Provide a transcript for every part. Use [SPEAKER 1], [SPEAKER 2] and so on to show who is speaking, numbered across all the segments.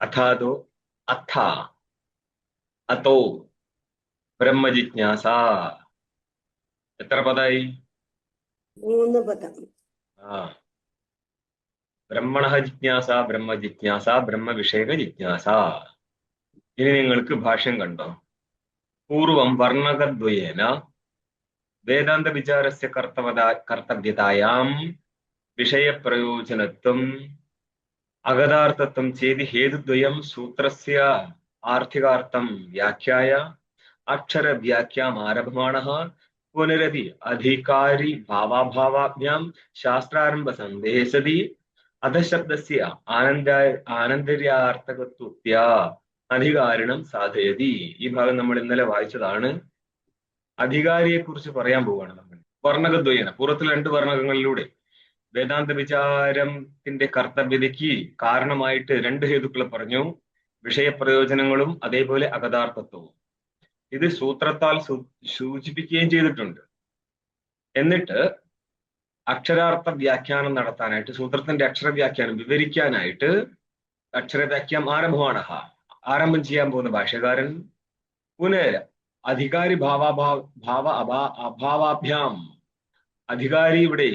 [SPEAKER 1] അഥാതോ അഥ അതോ ബ്രഹ്മജിജ്ഞാസ. എത്ര പദായി?
[SPEAKER 2] 3 പദം.
[SPEAKER 1] ആ, ബ്രഹ്മണ ജിജ്ഞാസ, ബ്രഹ്മജിജ്ഞാസ, ബ്രഹ്മവിഷയക ജിജ്ഞാസ. ഇനി നിങ്ങൾക്ക് ഭാഷ്യം കണ്ടോ? പൂർവം വർണ്ണകദ്വയേന വേദാന്ത വിചാരസ്യ കർത്തവ്യതായാം വിഷയപ്രയോജനത്വം അഗതാർത്ഥത്വം ചേതി ഹേതുദ്വയം സൂത്രസ്യ ആർത്ഥികാർത്ഥം വ്യാഖ്യായ അക്ഷരവ്യാഖ്യാം ആരഭമാണഃ പുനരപി അധികാരി ഭാവാഭാവാഭ്യാം ശാസ്ത്രാരംഭ സന്ദേഹേ സതി അധശബ്ദസ്യ ആനന്ദര്യാർത്ഥകത്വത്യാ അധികാരിണം സാധയതി. ഈ ഭാഗം നമ്മൾ ഇന്നലെ വായിച്ചതാണ്. അധികാരിയെ കുറിച്ച് പറയാൻ പോവുകയാണ് നമ്മൾ. വർണ്ണകദ്വയേന, പൂർവ്വത്തിൽ 2 വർണ്ണകങ്ങളിലൂടെ വേദാന്ത വിചാരത്തിന്റെ കർത്തവ്യതയ്ക്ക് കാരണമായിട്ട് 2 ഹേതുക്കളെ പറഞ്ഞു. വിഷയപ്രയോജനങ്ങളും അതേപോലെ അഗതാർത്ഥത്വവും. ഇത് സൂത്രത്താൽ സൂചിപ്പിക്കുകയും ചെയ്തിട്ടുണ്ട്. എന്നിട്ട് അക്ഷരാർത്ഥ വ്യാഖ്യാനം നടത്താനായിട്ട്, സൂത്രത്തിന്റെ അക്ഷരവ്യാഖ്യാനം വിവരിക്കാനായിട്ട് അക്ഷരവ്യാഖ്യാം ആരംഭമാണ്, ആരംഭം ചെയ്യാൻ പോകുന്ന ഭാഷ്യകാരൻ പുനര അധികാരി അഭാവാഭ്യാം. അധികാരി ഇവിടെ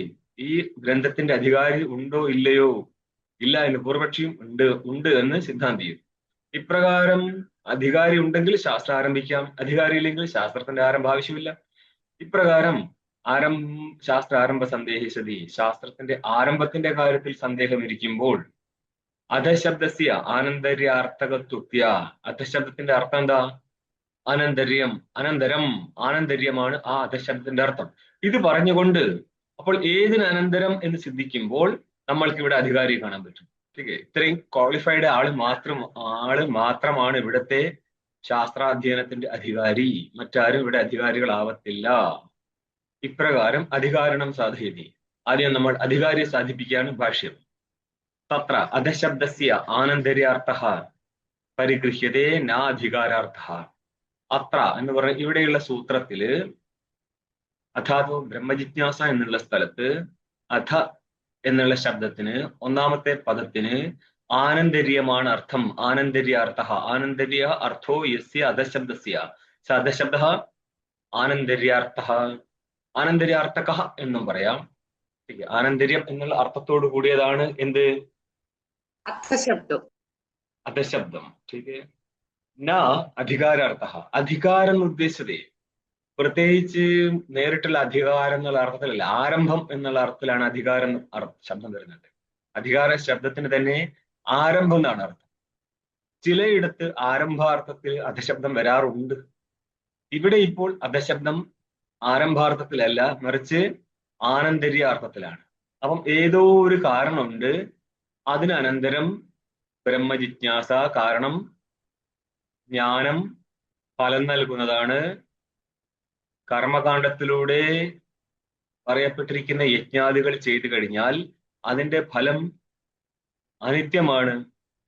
[SPEAKER 1] ഈ ഗ്രന്ഥത്തിന്റെ അധികാരി ഉണ്ടോ ഇല്ലയോ? ഇല്ല എന്ന് പൂർവപക്ഷിയും ഉണ്ട് എന്ന് സിദ്ധാന്തിയും. ഇപ്രകാരം അധികാരി ഉണ്ടെങ്കിൽ ശാസ്ത്രം ആരംഭിക്കാം, അധികാരി ഇല്ലെങ്കിൽ ശാസ്ത്രത്തിന്റെ ആരംഭം ആവശ്യമില്ല. ഇപ്രകാരം ശാസ്ത്ര ആരംഭ സന്ദേഹിസതി, ശാസ്ത്രത്തിന്റെ ആരംഭത്തിന്റെ കാര്യത്തിൽ സന്ദേഹം ഇരിക്കുമ്പോൾ അധശബ്ദസ്യ ആനന്ദര്യാർത്ഥകത്വത്യ. അധശബ്ദത്തിന്റെ അർത്ഥം എന്താ? അനന്തര്യം, അനന്തരം, ആനന്തര്യമാണ് ആ അധശബ്ദത്തിന്റെ അർത്ഥം. ഇത് പറഞ്ഞുകൊണ്ട് അപ്പോൾ ഏതിന് അനന്തരം എന്ന് ചിന്തിക്കുമ്പോൾ നമ്മൾക്ക് ഇവിടെ അധികാരി കാണാൻ പറ്റും. ഇത്രയും ക്വാളിഫൈഡ് ആള് മാത്രമാണ് ഇവിടുത്തെ ശാസ്ത്രാധ്യയനത്തിന്റെ അധികാരി. മറ്റാരും ഇവിടെ അധികാരികളാവത്തില്ല. ഇപ്രകാരം അധികാരണം സാധയതി. ആദ്യം നമ്മൾ അധികാരിയെ സാധിപ്പിക്കുകയാണ് ഭാഷ്യം. തത്ര അധശബ്ദസ്യ ആനന്തര്യാർത്ഥഃ പരിഗൃഹ്യതേ നാധികാരാർത്ഥഃ. അത്ര എന്ന് പറഞ്ഞ ഇവിടെയുള്ള സൂത്രത്തില് അഥാതോ ബ്രഹ്മജിജ്ഞാസ എന്നുള്ള സ്ഥലത്ത് അധ എന്നുള്ള ശബ്ദത്തിന്, ഒന്നാമത്തെ പദത്തിന് ആനന്തര്യമാണ് അർത്ഥം. ആനന്തര്യാർത്ഥഃ, ആനന്തര്യ അർത്ഥോ യസ്യ അധശബ്ദസ്യ സ അധശബ്ദഃ ആനന്തര്യാർത്ഥഃ, ആനന്തര്യാർത്ഥകഃ എന്നും പറയാം. ആനന്തര്യം എന്നുള്ള അർത്ഥത്തോട് കൂടിയതാണ് എന്ത്?
[SPEAKER 2] അർത്ഥശബ്ദം,
[SPEAKER 1] അധശബ്ദം. ന അധികാരാർത്ഥ, അധികാരം ഉദ്ദേശിച്ചതേ പ്രത്യേകിച്ച് നേരിട്ടുള്ള അധികാരം എന്നുള്ള അർത്ഥത്തിലല്ല, ആരംഭം എന്നുള്ള അർത്ഥത്തിലാണ് അധികാരം ശബ്ദം വരുന്നത്. അധികാര ശബ്ദത്തിന് തന്നെ ആരംഭം എന്നാണ് അർത്ഥം. ചിലയിടത്ത് ആരംഭാർത്ഥത്തിൽ അധശബ്ദം വരാറുണ്ട്. ഇവിടെ ഇപ്പോൾ അധശബ്ദം ആരംഭാർത്ഥത്തിലല്ല, മറിച്ച് ആനന്തര്യാർത്ഥത്തിലാണ്. അപ്പം ഏതോ ഒരു കാരണമുണ്ട്. അതിനനന്തരം ബ്രഹ്മജിജ്ഞാസ, കാരണം ജ്ഞാനം ഫലം നൽകുന്നതാണ്. കർമ്മകാണ്ഡത്തിലൂടെ പറയപ്പെട്ടിരിക്കുന്ന യജ്ഞാദികൾ ചെയ്തു കഴിഞ്ഞാൽ അതിന്റെ ഫലം അനിത്യമാണ്.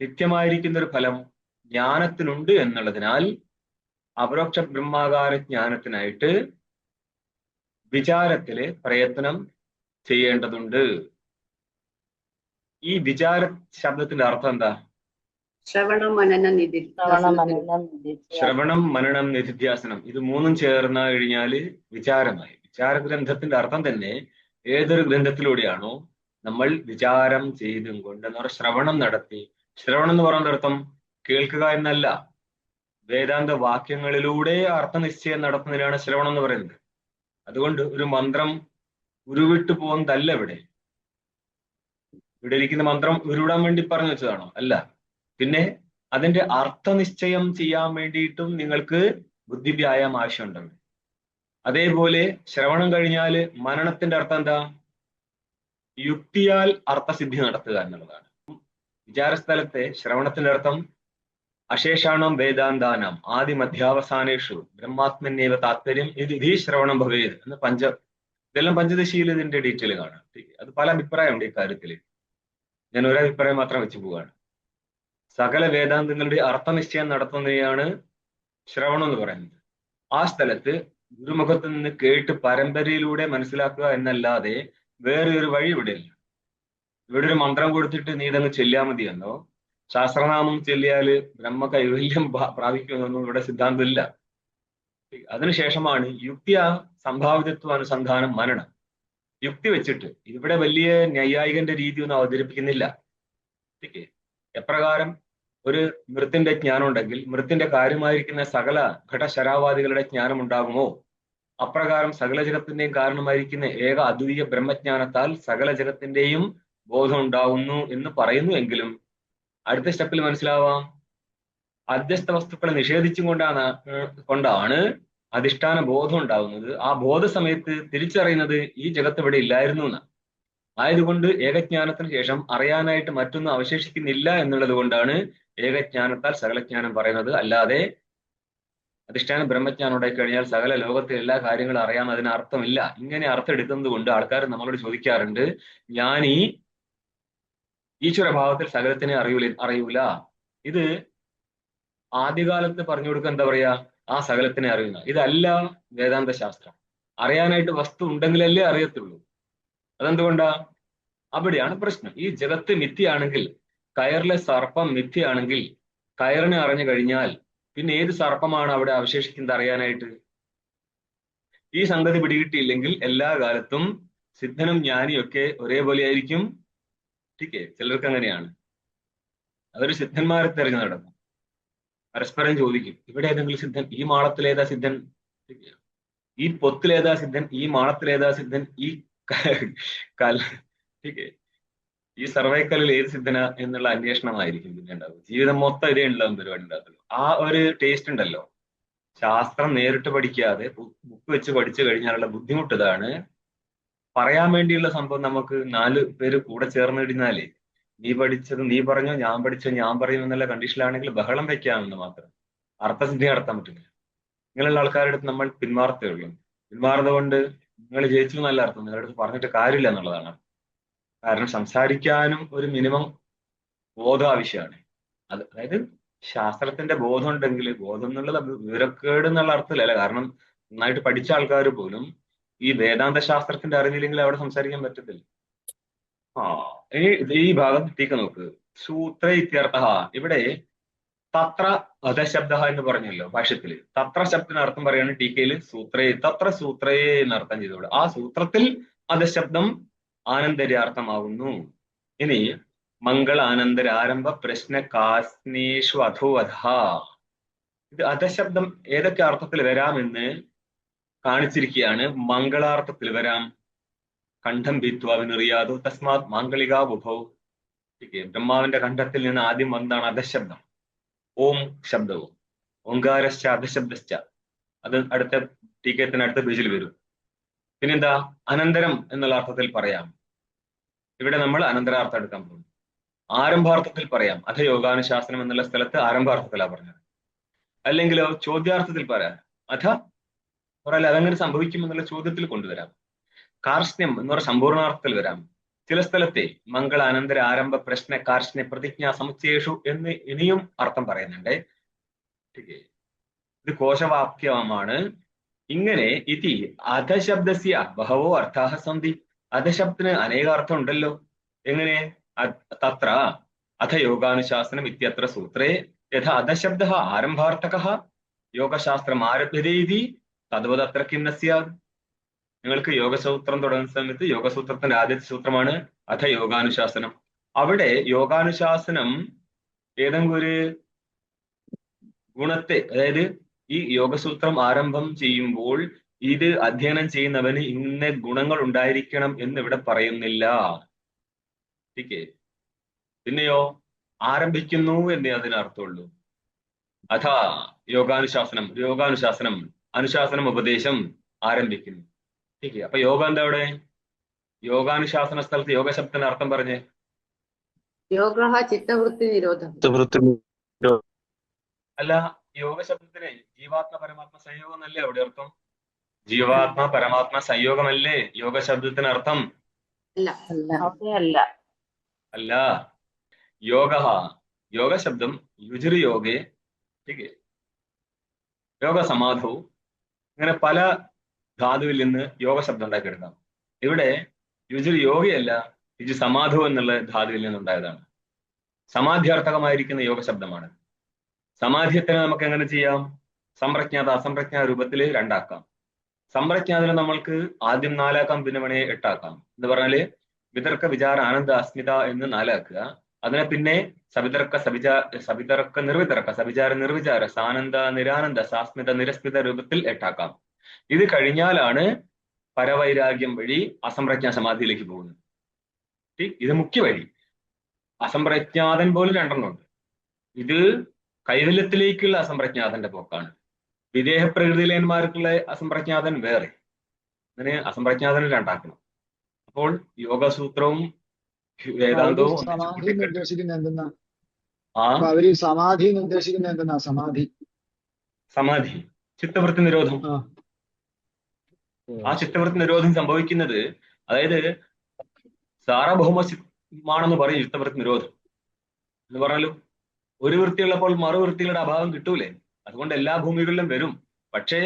[SPEAKER 1] നിത്യമായിരിക്കുന്ന ഒരു ഫലം ജ്ഞാനത്തിനുണ്ട് എന്നുള്ളതിനാൽ അപരോക്ഷ ബ്രഹ്മാകാര ജ്ഞാനത്തിനായിട്ട് വിചാരത്തില് പ്രയത്നം ചെയ്യേണ്ടതുണ്ട്. ഈ വിചാര ശബ്ദത്തിന്റെ അർത്ഥം എന്താ?
[SPEAKER 2] ശ്രവണം, മനനം,
[SPEAKER 1] ശ്രവണം, മനനം, നിധിധ്യാസനം. ഇത് മൂന്നും ചേർന്ന് കഴിഞ്ഞാല് വിചാരമായി. വിചാര ഗ്രന്ഥത്തിന്റെ അർത്ഥം തന്നെ ഏതൊരു ഗ്രന്ഥത്തിലൂടെയാണോ നമ്മൾ വിചാരം ചെയ്തും കൊണ്ട് എന്ന് പറഞ്ഞാൽ ശ്രവണം നടത്തി. ശ്രവണം എന്ന് പറയുന്ന അർത്ഥം കേൾക്കുക എന്നല്ല, വേദാന്ത വാക്യങ്ങളിലൂടെ അർത്ഥനിശ്ചയം നടത്തുന്നതിനാണ് ശ്രവണം എന്ന് പറയുന്നത്. അതുകൊണ്ട് ഒരു മന്ത്രം ഉരുവിട്ടു പോകുന്നതല്ല ഇവിടെ. ഇവിടെ ഇരിക്കുന്ന മന്ത്രം ഉരുവിടാൻ വേണ്ടി പറഞ്ഞു വെച്ചതാണോ? അല്ല. പിന്നെ അതിന്റെ അർത്ഥനിശ്ചയം ചെയ്യാൻ വേണ്ടിയിട്ടും നിങ്ങൾക്ക് ബുദ്ധിവ്യായാമം ആവശ്യമുണ്ടാവും. അതേപോലെ ശ്രവണം കഴിഞ്ഞാല് മനനത്തിന്റെ അർത്ഥം എന്താ? യുക്തിയാൽ അർത്ഥസിദ്ധി നടത്തുക എന്നുള്ളതാണ്. വിചാരസ്ഥലത്തെ ശ്രവണത്തിന്റെ അർത്ഥം അശേഷാണം വേദാന്താനം ആദി മധ്യാവസാനേഷു ബ്രഹ്മാത്മന്യവ താത്പര്യം ഇത് ശ്രവണം ഭവേത് എന്ന് ഇതെല്ലാം പഞ്ചദശിയിൽ ഇതിന്റെ ഡീറ്റെയിൽ കാണാം. അത് പല അഭിപ്രായമുണ്ട് ഈ കാര്യത്തില്. ഞാൻ ഒരഭിപ്രായം മാത്രം വെച്ച് പോവുകയാണ്. സകല വേദാന്തങ്ങളുടെ അർത്ഥനിശ്ചയം നടത്തുന്നതിനെയാണ് ശ്രവണം എന്ന് പറയുന്നത്. ആ സ്ഥലത്ത് ഗുരുമുഖത്ത് നിന്ന് കേട്ട് പരമ്പരയിലൂടെ മനസ്സിലാക്കുക എന്നല്ലാതെ വേറെ ഒരു വഴി ഇവിടെ ഇല്ല. ഇവിടെ ഒരു മന്ത്രം കൊടുത്തിട്ട് നീ ഇതങ്ങ് ചെല്ലാ മതി എന്നോ, ശാസ്ത്രനാമം ചൊല്ലിയാല് ബ്രഹ്മ കൈവല്യം പ്രാപിക്കുമെന്നൊന്നും ഇവിടെ സിദ്ധാന്തമില്ല. അതിനുശേഷമാണ് യുക്തിയ സംഭാവിതത്വ അനുസന്ധാനം മനനം. യുക്തി വെച്ചിട്ട് ഇവിടെ വലിയ നൈയായികന്റെ രീതി ഒന്നും അവതരിപ്പിക്കുന്നില്ല. എപ്രകാരം ഒരു മൃത്തിന്റെ ജ്ഞാനം ഉണ്ടെങ്കിൽ മൃത്തിന്റെ കാര്യമായിരിക്കുന്ന സകല ഘടശരാവാദികളുടെ ജ്ഞാനം ഉണ്ടാകുമോ, അപ്രകാരം സകല ജഗത്തിന്റെയും കാരണമായിരിക്കുന്ന ഏക അദ്വിതീയ ബ്രഹ്മജ്ഞാനത്താൽ സകല ജഗത്തിന്റെയും ബോധം ഉണ്ടാവുന്നു എന്ന് പറയുന്നു. എങ്കിലും അടുത്ത സ്റ്റെപ്പിൽ മനസ്സിലാവാം, അധ്യസ്ഥ വസ്തുക്കളെ നിഷേധിച്ചും കൊണ്ടാണ് അധിഷ്ഠാന ബോധം ഉണ്ടാവുന്നത്. ആ ബോധ സമയത്ത് തിരിച്ചറിയുന്നത് ഈ ജഗത്ത് ഇവിടെ ഇല്ലായിരുന്നു എന്ന്. ആയതുകൊണ്ട് ഏകജ്ഞാനത്തിന് ശേഷം അറിയാനായിട്ട് മറ്റൊന്നും അവശേഷിക്കുന്നില്ല എന്നുള്ളത് കൊണ്ടാണ് ഏകജ്ഞാനത്താൽ സകലജ്ഞാനം പറയുന്നത്. അല്ലാതെ അധിഷ്ഠാന ബ്രഹ്മജ്ഞാനം ഉണ്ടായി കഴിഞ്ഞാൽ സകല ലോകത്തിലെ എല്ലാ കാര്യങ്ങളും അറിയാൻ അതിന് അർത്ഥമില്ല. ഇങ്ങനെ അർത്ഥം എടുക്കുന്നത് കൊണ്ട് ആൾക്കാർ നമ്മളോട് ചോദിക്കാറുണ്ട്, ഞാൻ ഈ ഈശ്വരഭാവത്തിൽ സകലത്തിനെ അറിയൂല. ഇത് ആദ്യകാലത്ത് പറഞ്ഞു കൊടുക്കുക എന്താ പറയാ, ആ സകലത്തിനെ അറിയുന്ന. ഇതല്ല വേദാന്ത ശാസ്ത്രം. അറിയാനായിട്ട് വസ്തു ഉണ്ടെങ്കിലല്ലേ അറിയത്തുള്ളൂ. അതെന്തുകൊണ്ടാ? അവിടെയാണ് പ്രശ്നം. ഈ ജഗത്ത് മിഥ്യയാണെങ്കിൽ, കയറിലെ സർപ്പം മിഥ്യയാണെങ്കിൽ, കയറിനെ അറിഞ്ഞു കഴിഞ്ഞാൽ പിന്നെ ഏത് സർപ്പമാണ് അവിടെ അവശേഷിക്കുന്നത് അറിയാനായിട്ട്? ഈ സംഗതി പിടികിട്ടിയില്ലെങ്കിൽ എല്ലാ കാലത്തും സിദ്ധനും ജ്ഞാനിയൊക്കെ ഒരേപോലെ ആയിരിക്കും. ചിലർക്ക് അങ്ങനെയാണ്. അവര് സിദ്ധന്മാരെ തിരഞ്ഞു നടക്കും, പരസ്പരം ചോദിക്കും, ഇവിടെ ഏതെങ്കിലും സിദ്ധൻ, ഈ മാളത്തിലേതാ സിദ്ധൻ, ഈ പൊത്തിലേതാ സിദ്ധൻ, ഈ മാളത്തിലേതാ സിദ്ധൻ, ഈ ഈ സർവൈക്കലിൽ ഏത് സിദ്ധന എന്നുള്ള അന്വേഷണമായിരിക്കും പിന്നെ ഉണ്ടാവും. ജീവിതം മൊത്തം ഇതേ ഉണ്ടാവും പരിപാടി ഉണ്ടാകത്തുള്ളൂ. ആ ഒരു ടേസ്റ്റ് ഉണ്ടല്ലോ. ശാസ്ത്രം നേരിട്ട് പഠിക്കാതെ ബുക്ക് വെച്ച് പഠിച്ചു കഴിഞ്ഞാലുള്ള ബുദ്ധിമുട്ട് ഇതാണ്. പറയാൻ വേണ്ടിയുള്ള സംഭവം നമുക്ക് 4 പേര് കൂടെ ചേർന്നിരുന്നാലേ, നീ പഠിച്ചത് നീ പറഞ്ഞോ, ഞാൻ പഠിച്ചത് ഞാൻ പറയും എന്നുള്ള കണ്ടീഷനിലാണെങ്കിൽ ബഹളം വെക്കാമെന്ന് മാത്രം, അർത്ഥസിദ്ധി നടത്താൻ പറ്റില്ല. ഇങ്ങനെയുള്ള ആൾക്കാരുടെ അടുത്ത് നമ്മൾ പിന്മാറത്തേ ഉള്ളൂ. പിന്മാറുന്നത് കൊണ്ട് നിങ്ങൾ ജയിച്ചു എന്നല്ല അർത്ഥം, നിങ്ങളുടെ അടുത്ത് പറഞ്ഞിട്ട് കാര്യമില്ല എന്നുള്ളതാണ്. കാരണം സംസാരിക്കാനും ഒരു മിനിമം ബോധം ആവശ്യമാണ്. അതായത് ശാസ്ത്രത്തിന്റെ ബോധം ഉണ്ടെങ്കിൽ, ബോധം എന്നുള്ളത് വിവരക്കേട് എന്നുള്ള അർത്ഥത്തിലല്ല. കാരണം നന്നായിട്ട് പഠിച്ച ആൾക്കാർ പോലും ഈ വേദാന്ത ശാസ്ത്രത്തിന്റെ അറിവില്ലെങ്കിൽ അവിടെ സംസാരിക്കാൻ പറ്റത്തില്ല. ഇനി ഈ ഭാഗം എത്തിക്ക് നോക്ക്. സൂത്ര ഇത്യർത്ഥ. ഇവിടെ തത്ര അധശബ്ദ എന്ന് പറഞ്ഞല്ലോ ഭാഷ്യത്തില്. തത്ര ശബ്ദത്തിന് അർത്ഥം പറയാണ് ടീക്കയില് സൂത്രേ. തത്ര സൂത്രേ എന്നർത്ഥം ചെയ്തോളൂ. ആ സൂത്രത്തിൽ അധശബ്ദം ആനന്ദര്യാർത്ഥമാകുന്നു. ഇനി മംഗളാനന്തരാരംഭ പ്രശ്ന കാസ്നേഷു അധോവധ. ഇത് അധശബ്ദം ഏതൊക്കെ അർത്ഥത്തിൽ വരാമെന്ന് കാണിച്ചിരിക്കുകയാണ്. മംഗളാർത്ഥത്തിൽ വരാം. കണ്ഠം ഭിത്വ വിനിറിയാതു തസ്മാത് മാംഗളികാബുഭൗ. ബ്രഹ്മാവിന്റെ കണ്ഠത്തിൽ നിന്ന് ആദ്യം വന്നതാണ് അധശബ്ദം, ഓം ശബ്ദവും. ഓങ്കാരശ്ച അധശബ്ദശ്ച, അത് അടുത്ത ടീക്കത്തിന് അടുത്ത പേജിൽ വരും. പിന്നെന്താ, അനന്തരം എന്നുള്ള അർത്ഥത്തിൽ പറയാം. ഇവിടെ നമ്മൾ അനന്തരാർത്ഥം എടുക്കാൻ പോകും. ആരംഭാർത്ഥത്തിൽ പറയാം. അധ യോഗാനുശാസനം എന്നുള്ള സ്ഥലത്ത് ആരംഭാർത്ഥത്തിലാണ് പറഞ്ഞത്. അല്ലെങ്കിലോ ചോദ്യാർത്ഥത്തിൽ പറയാം. അധ പറയാൻ അതങ്ങനെ സംഭവിക്കുമെന്നുള്ള ചോദ്യത്തിൽ കൊണ്ടുവരാം. കാർഷ്ണ്യം എന്ന് പറഞ്ഞ സമ്പൂർണ്ണാർത്ഥത്തിൽ വരാം. ചില സ്ഥലത്തെ മംഗള അനന്തര ആരംഭ പ്രശ്ന കാർഷ്ണ്യ പ്രതിജ്ഞാ സമുച്ചയേഷു എന്ന് ഇനിയും അർത്ഥം പറയുന്നുണ്ട്. ഇത് കോശവാക്യമാണ്. ഇങ്ങനെ ഇതി അധശബ്ദസ്യ ബഹവോ അർത്ഥാഹ സന്തി. അധശബ്ദത്തിന് അനേക അർത്ഥം ഉണ്ടല്ലോ. എങ്ങനെ? തത്ര അധ യോഗാനുശാസനം ഇത്യത്ര സൂത്രേ യഥാ അധശബ്ദ ആരംഭാർത്ഥക യോഗശാസ്ത്രം ആരഭ്യതേ ഇതി തദ്വദത്ര കിം ന സ്യാത്. നിങ്ങൾക്ക് യോഗസൂത്രം തുടങ്ങുന്ന സമയത്ത് യോഗസൂത്രത്തിന്റെ ആദ്യത്തെ സൂത്രമാണ് അധ യോഗാനുശാസനം. അവിടെ യോഗാനുശാസനം ഏതെങ്കിലും ഒരു ഗുണത്തെ, അതായത് ഈ യോഗസൂത്രം ആരംഭം ചെയ്യുമ്പോൾ ഇത് അധ്യയനം ചെയ്യുന്നവന് ഇന്ന ഗുണങ്ങൾ ഉണ്ടായിരിക്കണം എന്ന് ഇവിടെ പറയുന്നില്ല. പിന്നെയോ ആരംഭിക്കുന്നു എന്നേ അതിനർത്ഥമുള്ളൂ. അഥ യോഗാനുശാസനം, യോഗാനുശാസനം, അനുശാസനം ഉപദേശം ആരംഭിക്കുന്നു. അപ്പൊ യോഗ എന്താ അവിടെ? യോഗാനുശാസന സ്ഥലത്ത് യോഗശബ്ദത്തിന് അർത്ഥം പറഞ്ഞേ.
[SPEAKER 2] യോഗ ചിത്തവൃത്തി നിരോധം.
[SPEAKER 1] അല്ല, യോഗശബ്ദത്തിന് ജീവാത്മ പരമാത്മ സംയോഗം എന്നല്ലേ അവിടെ അർത്ഥം? ജീവാത്മ പരമാത്മ സംയോഗമല്ലേ യോഗശബ്ദത്തിന് അർത്ഥം? അല്ല. യോഗ, യോഗശബ്ദം യുജിർ യോഗേ, യോഗ സമാധു, ഇങ്ങനെ പല ധാതുവിൽ നിന്ന് യോഗശബ്ദം ഉണ്ടാക്കിയെടുക്കാം. ഇവിടെ യുജിർ യോഗയല്ല, യുജി സമാധു എന്നുള്ള ധാതുവിൽ നിന്നുണ്ടായതാണ്. സമാധ്യാർത്ഥകമായിരിക്കുന്ന യോഗശബ്ദമാണ്. സമാധ്യത്തിന് നമുക്ക് എങ്ങനെ ചെയ്യാം? സംപ്രജ്ഞാത അസംപ്രജ്ഞാത രൂപത്തിൽ രണ്ടാക്കാം. സംപ്രജ്ഞാതിനെ നമ്മൾക്ക് ആദ്യം 4 ആക്കാം, പിന്നെ വേണേ 8 ആക്കാം. എന്ന് പറഞ്ഞാല് വിതർക്ക വിചാര ആനന്ദ അസ്മിത എന്ന് 4 ആക്കുക. അതിനെ പിന്നെ സവിതർക്ക നിർവിതർക്ക സവിചാര നിർവിചാര സാനന്ദ നിരാനന്ദ സാസ്മിത നിരസ്മിത രൂപത്തിൽ 8 ആക്കാം. ഇത് കഴിഞ്ഞാലാണ് പരവൈരാഗ്യം വഴി അസംപ്രജ്ഞാ സമാധിയിലേക്ക് പോകുന്നത്. ഇത് മുഖ്യ വഴി. അസംപ്രജ്ഞാതൻ പോലും 2 ഉണ്ട്. ഇത് കൈവല്യത്തിലേക്കുള്ള അസംപ്രജ്ഞാതന്റെ പോക്കാണ്. വിദേഹ പ്രകൃതിലേന്മാർക്കുള്ള അസംപ്രജ്ഞാതൻ വേറെ. അങ്ങനെ അസംപ്രജ്ഞാതനെ 2 ആക്കണം. അപ്പോൾ യോഗസൂത്രവും വേദാന്തവും
[SPEAKER 3] സമാധി നിർദ്ദേശിക്കുന്നത് എന്തെന്നാ?
[SPEAKER 1] ആ
[SPEAKER 3] അവര് സമാധി നിർദ്ദേശിക്കുന്നത് എന്തെന്നാ?
[SPEAKER 1] സമാധി ചിത്തവൃത്തി നിരോധം. ആ ചിത്തവൃത്തി നിരോധം സംഭവിക്കുന്നത്, അതായത് സാർവഭൗമമാണെന്ന് പറയും ചിത്തവൃത്തി നിരോധം എന്ന് പറഞ്ഞാലും ഒരു വൃത്തിയുള്ളപ്പോൾ മറുവൃത്തികളുടെ അഭാവം കിട്ടൂലേ? അതുകൊണ്ട് എല്ലാ ഭൂമികളിലും വരും. പക്ഷേ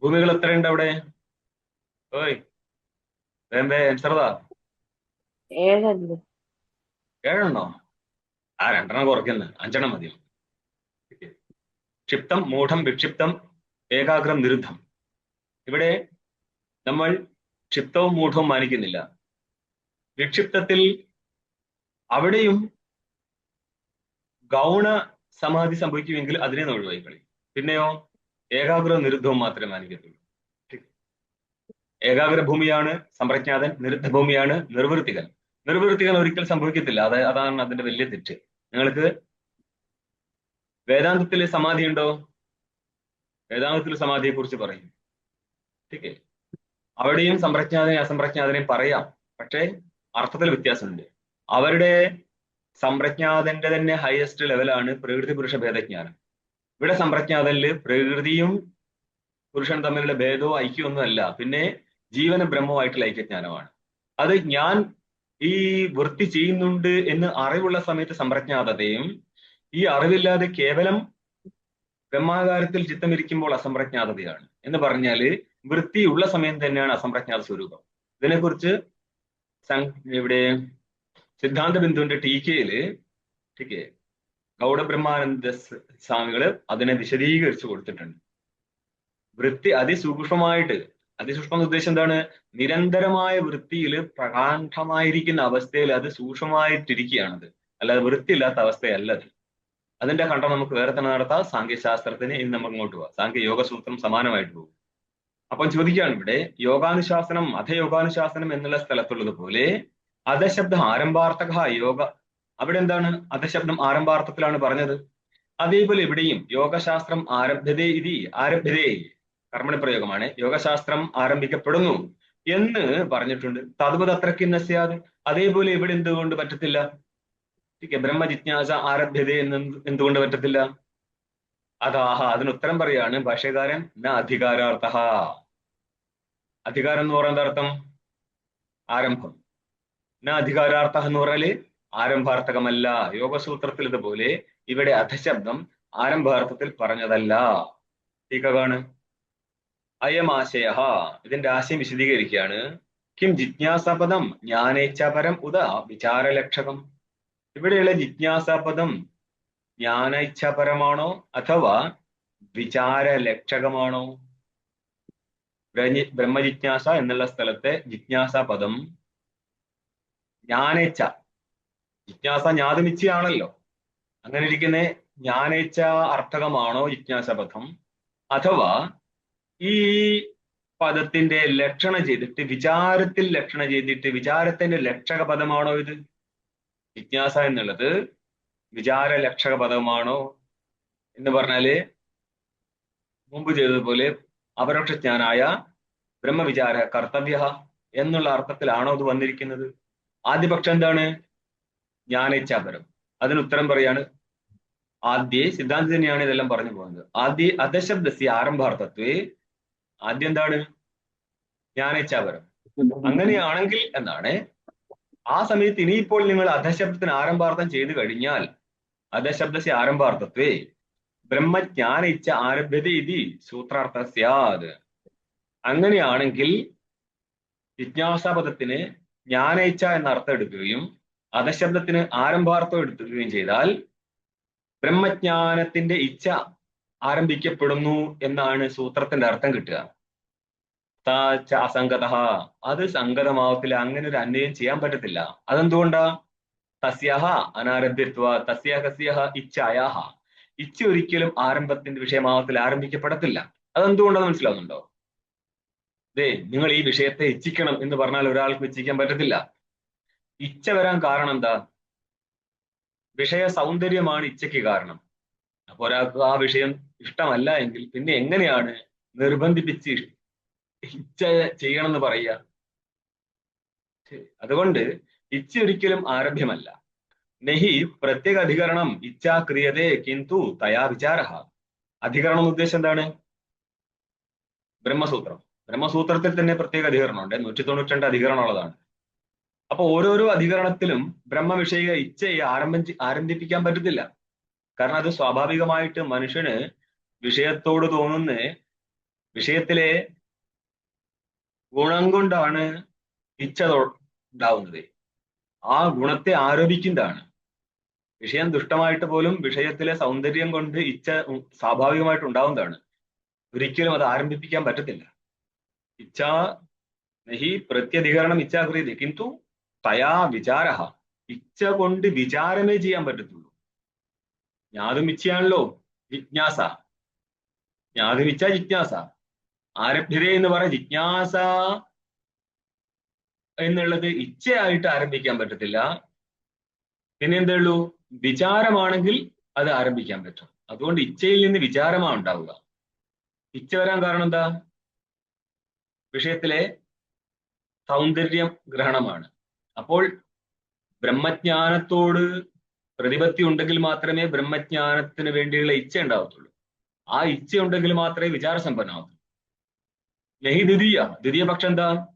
[SPEAKER 1] ഭൂമികൾ എത്രയുണ്ട് അവിടെ? ഓയ് വേമ്പേ എൻസറതാ 7 ആ 2 കുറയ്ക്കുന്ന 5 മതിയോ? ക്ഷിപ്തം മൂഢം വിക്ഷിപ്തം ഏകാഗ്രം നിരുദ്ധം. ഇവിടെ നമ്മൾ ക്ഷിപ്തവും മൂഢവും മാനിക്കുന്നില്ല. വിക്ഷിപ്തത്തിൽ അവിടെയും ഗൗണ സമാധി സംഭവിക്കുമെങ്കിൽ അതിനെ ഒഴിവായി കളി. പിന്നെയോ ഏകാഗ്രവും നിരുദ്ധവും മാത്രമേ മാനിക്കത്തുള്ളൂ. ഏകാഗ്ര ഭൂമിയാണ് സംപ്രജ്ഞാതൻ, നിരുദ്ധ ഭൂമിയാണ് നിർവൃത്തികൻ. നിർവൃത്തികൻ ഒരിക്കൽ സംഭവിക്കത്തില്ല. അതാണ് അതിന്റെ വലിയ തെറ്റ്. നിങ്ങൾക്ക് വേദാന്തത്തിൽ സമാധി ഉണ്ടോ? വേദാന്തത്തിൽ സമാധിയെ കുറിച്ച് പറയും. ഓക്കെ, അവിടെയും സംപ്രജ്ഞാതനെയും അസംപ്രജ്ഞാതനെയും പറയാം. പക്ഷേ അർത്ഥത്തിൽ വ്യത്യാസമുണ്ട്. അവരുടെ സംപ്രജ്ഞാതന്റെ തന്നെ ഹയസ്റ്റ് ലെവലാണ് പ്രകൃതി പുരുഷ ഭേദജ്ഞാനം. ഇവിടെ സംപ്രജ്ഞാതനില് പ്രകൃതിയും പുരുഷൻ തമ്മിലുള്ള ഭേദവും ഐക്യമൊന്നും അല്ല, പിന്നെ ജീവന ബ്രഹ്മവുമായിട്ടുള്ള ഐക്യജ്ഞാനമാണ്. അത് ഞാൻ ഈ വൃത്തി ചെയ്യുന്നുണ്ട് എന്ന് അറിവുള്ള സമയത്ത് സംപ്രജ്ഞാതതയും, ഈ അറിവില്ലാതെ കേവലം ബ്രഹ്മാകാരത്തിൽ ചിത്തമിരിക്കുമ്പോൾ അസംപ്രജ്ഞാതതയാണ്. എന്ന് പറഞ്ഞാല് വൃത്തിയുള്ള സമയം തന്നെയാണ് അസംപ്രജ്ഞാത സ്വരൂപം. ഇതിനെക്കുറിച്ച് ഇവിടെ സിദ്ധാന്ത ബിന്ദുവിന്റെ ടീക്കയില് ഗൗഡബ്രഹ്മാനന്ദ സ്വാമികള് അതിനെ വിശദീകരിച്ചു കൊടുത്തിട്ടുണ്ട്. വൃത്തി അതിസൂക്ഷ്മമായിട്ട്, അതിസൂക്ഷ്മ ഉദ്ദേശം എന്താണ്? നിരന്തരമായ വൃത്തിയിൽ പ്രകാണ്ഡമായിരിക്കുന്ന അവസ്ഥയിൽ അത് സൂക്ഷ്മമായിട്ടിരിക്കുകയാണത്, അല്ലാതെ വൃത്തിയില്ലാത്ത അവസ്ഥയല്ലത്. അതിന്റെ കണ്ടം നമുക്ക് വേറെ തന്നെ നടത്താം. സാങ്കേശാസ്ത്രത്തിന് ഇന്ന് നമുക്ക് ഇങ്ങോട്ട് പോവാം. സാങ്കേ യോഗസൂത്രം സമാനമായിട്ട് പോകും. അപ്പം ചോദിക്കുകയാണ് ഇവിടെ, യോഗാനുശാസനം അധയോഗാനുശാസനം എന്നുള്ള സ്ഥലത്തുള്ളതുപോലെ അധശബ്ദം ആരംഭാർത്ഥക യോഗ, അവിടെ എന്താണ്? അധശബ്ദം ആരംഭാർത്ഥത്തിലാണ് പറഞ്ഞത്. അതേപോലെ ഇവിടെയും യോഗശാസ്ത്രം ആരഭ്യതേ കർമ്മണ പ്രയോഗമാണ്. യോഗശാസ്ത്രം ആരംഭിക്കപ്പെടുന്നു എന്ന് പറഞ്ഞിട്ടുണ്ട്. തദ്വത് അത്രക്കിന്ന സ്യാദ്, അതേപോലെ ഇവിടെ എന്തുകൊണ്ട് പറ്റത്തില്ല? ബ്രഹ്മജിജ്ഞാസ ആരഭ്യത എന്ന് എന്തുകൊണ്ട് പറ്റത്തില്ല? അതിന് ഉത്തരം പറയാണ് ഭാഷ്യകാരൻ, ന അധികാരാർത്ഥ. അധികാരം എന്ന് പറയുന്ന അർത്ഥം ആരംഭം. ന അധികാരാർത്ഥ എന്ന് പറഞ്ഞാല് ആരംഭാർത്ഥകമല്ല. യോഗസൂത്രത്തിൽ ഇതുപോലെ ഇവിടെ അധശബ്ദം ആരംഭാർത്ഥത്തിൽ പറഞ്ഞതല്ല. ടീക്കകാണ് അയമാശയ, ഇതിന്റെ ആശയം വിശദീകരിക്കുകയാണ്. കിം ജിജ്ഞാസപദം ജ്ഞാനേച്ഛാപരം ഉദ വിചാരലക്ഷകം. ഇവിടെയുള്ള ജിജ്ഞാസാപദം ജ്ഞാനേച്ഛാപരമാണോ അഥവാ വിചാരലക്ഷകമാണോ? ബ്രഹ്മജിജ്ഞാസ എന്നുള്ള സ്ഥലത്തെ ജിജ്ഞാസാപദം ജ്ഞാനേച്ഛ, ജിജ്ഞാസ ജ്ഞാതമിച്ഛയാണല്ലോ. അങ്ങനെ ഇരിക്കുന്ന ജ്ഞാനേച്ഛ അർത്ഥകമാണോ ജിജ്ഞാസപദം, അഥവാ ഈ പദത്തിന്റെ ലക്ഷണം ചെയ്തിട്ട് വിചാരത്തിൽ ലക്ഷണം ചെയ്തിട്ട് വിചാരത്തിന്റെ ലക്ഷക പദമാണോ ഇത്? ജിജ്ഞാസ എന്നുള്ളത് വിചാര ലക്ഷക പദമാണോ എന്ന് പറഞ്ഞാല് മുമ്പ് ചെയ്തതുപോലെ അപരോക്ഷജ്ഞാനായ ബ്രഹ്മവിചാര കർത്തവ്യ എന്നുള്ള അർത്ഥത്തിലാണോ ഇത് വന്നിരിക്കുന്നത്? ആദ്യപക്ഷം എന്താണ്? ജ്ഞാനേച്ഛാപരം. അതിന് ഉത്തരം പറയാണ് ആദ്യ സിദ്ധാന്തം തന്നെയാണ് ഇതെല്ലാം പറഞ്ഞു പോകുന്നത്. ആദ്യ അധശബ്ദസ്യ ആരംഭാർത്ഥത്വേ, ആദ്യം എന്താണ്? ജ്ഞാനേച്ഛാപരം. അങ്ങനെയാണെങ്കിൽ എന്നാണ്. ആ സമയത്ത് ഇനിയിപ്പോൾ നിങ്ങൾ അധശബ്ദത്തിന് ആരംഭാർത്ഥം ചെയ്തു കഴിഞ്ഞാൽ അധശബ്ദസ്യ ആരംഭാർത്ഥത്വേ ബ്രഹ്മജ്ഞാന ഇച്ഛ ആരഭ്യത ഇതി സൂത്രാർത്ഥ സ്യാദ്. അങ്ങനെയാണെങ്കിൽ ജിജ്ഞാസാപദത്തിന് ജ്ഞാനേച്ഛ എന്ന അർത്ഥം എടുക്കുകയും അധശബ്ദത്തിന് ആരംഭാർത്ഥം എടുക്കുകയും ചെയ്താൽ ബ്രഹ്മജ്ഞാനത്തിന്റെ ഇച്ഛ ആരംഭിക്കപ്പെടുന്നു എന്നാണ് സൂത്രത്തിന്റെ അർത്ഥം കിട്ടുക. അസംഗത, അത് സംഗതമാവത്തില്ല, അങ്ങനെ ഒരു അന്വയം ചെയ്യാൻ പറ്റത്തില്ല. അതെന്തുകൊണ്ടാ? തസ്യഹ അനാരഭ്യത്വ തസ്യഹസ്യഹ ഇച്ഛായാഹ, ഇച്ഛ ഒരിക്കലും ആരംഭത്തിന്റെ വിഷയമാവത്തിൽ ആരംഭിക്കപ്പെടത്തില്ല. അതെന്തുകൊണ്ടാന്ന് മനസ്സിലാവുന്നുണ്ടോ? നിങ്ങൾ ഈ വിഷയത്തെ ഇച്ഛിക്കണം എന്ന് പറഞ്ഞാൽ ഒരാൾക്ക് ഇച്ഛിക്കാൻ പറ്റത്തില്ല. ഇച്ഛ വരാൻ കാരണം എന്താ? വിഷയ സൗന്ദര്യമാണ് ഇച്ഛയ്ക്ക് കാരണം. അപ്പൊ ഒരാൾക്ക് ആ വിഷയം ഇഷ്ടമല്ല എങ്കിൽ പിന്നെ എങ്ങനെയാണ് നിർബന്ധിപ്പിച്ച് ഇച്ഛ ചെയ്യണം എന്ന് പറയുക? അതുകൊണ്ട് ഇച്ഛ ഒരിക്കലും ആരഭ്യമല്ല. നഹി പ്രത്യേക അധികരണം ഇച്ഛാ ക്രിയതേ കിന്തു തയാ വിചാര. അധികരണം ഉദ്ദേശം എന്താണ്? ബ്രഹ്മസൂത്രം. ബ്രഹ്മസൂത്രത്തിൽ തന്നെ പ്രത്യേക അധികരണമുണ്ട്, 192 അധികരണമുള്ളതാണ്. അപ്പൊ ഓരോരോ അധികരണത്തിലും ബ്രഹ്മവിഷയ ഇച്ഛയെ ആരംഭിപ്പിക്കാൻ പറ്റത്തില്ല. കാരണം അത് സ്വാഭാവികമായിട്ട് മനുഷ്യന് വിഷയത്തോട് തോന്നുന്ന വിഷയത്തിലെ ഗുണം കൊണ്ടാണ് ഇച്ഛ ഉണ്ടാവുന്നത്. ആ ഗുണത്തെ ആരോപിക്കുന്നതാണ്. വിഷയം ദുഷ്ടമായിട്ട് പോലും വിഷയത്തിലെ സൗന്ദര്യം കൊണ്ട് ഇച്ഛ സ്വാഭാവികമായിട്ട് ഉണ്ടാവുന്നതാണ്. ഒരിക്കലും അത് ആരംഭിപ്പിക്കാൻ പറ്റത്തില്ല. ഇച്ഛാ നഹി പ്രത്യധികരണം ഇച്ഛാക്രിയതേ കിന്തു തയാ വിചാര. ഇച്ഛ കൊണ്ട് വിചാരമേ ചെയ്യാൻ പറ്റത്തുള്ളൂ. ജ്ഞാതും ഇച്ഛയാണല്ലോ ജിജ്ഞാസ. ജ്ഞാതും ഇച്ഛ ജിജ്ഞാസ. ആരഭ്യതേ എന്ന് പറഞ്ഞ ജിജ്ഞാസ എന്നുള്ളത് ഇച്ഛയായിട്ട് ആരംഭിക്കാൻ പറ്റത്തില്ല. പിന്നെ എന്തേ ഉള്ളൂ? വിചാരമാണെങ്കിൽ അത് ആരംഭിക്കാൻ പറ്റും. അതുകൊണ്ട് ഇച്ഛയിൽ നിന്ന് വിചാരമാണ് ഉണ്ടാവുക. ഇച്ഛ വരാൻ കാരണം എന്താ? വിഷയത്തിലെ സൗന്ദര്യം ഗ്രഹണമാണ്. അപ്പോൾ ബ്രഹ്മജ്ഞാനത്തോട് പ്രതിപത്തി ഉണ്ടെങ്കിൽ മാത്രമേ ബ്രഹ്മജ്ഞാനത്തിന് വേണ്ടിയുള്ള ഇച്ഛ ഉണ്ടാവത്തുള്ളൂ. ആ ഇച്ഛ ഉണ്ടെങ്കിൽ മാത്രമേ വിചാരസമ്പന്നമാവത്തുള്ളൂ. നഹി ദ്വിതീയ പക്ഷം എന്താ?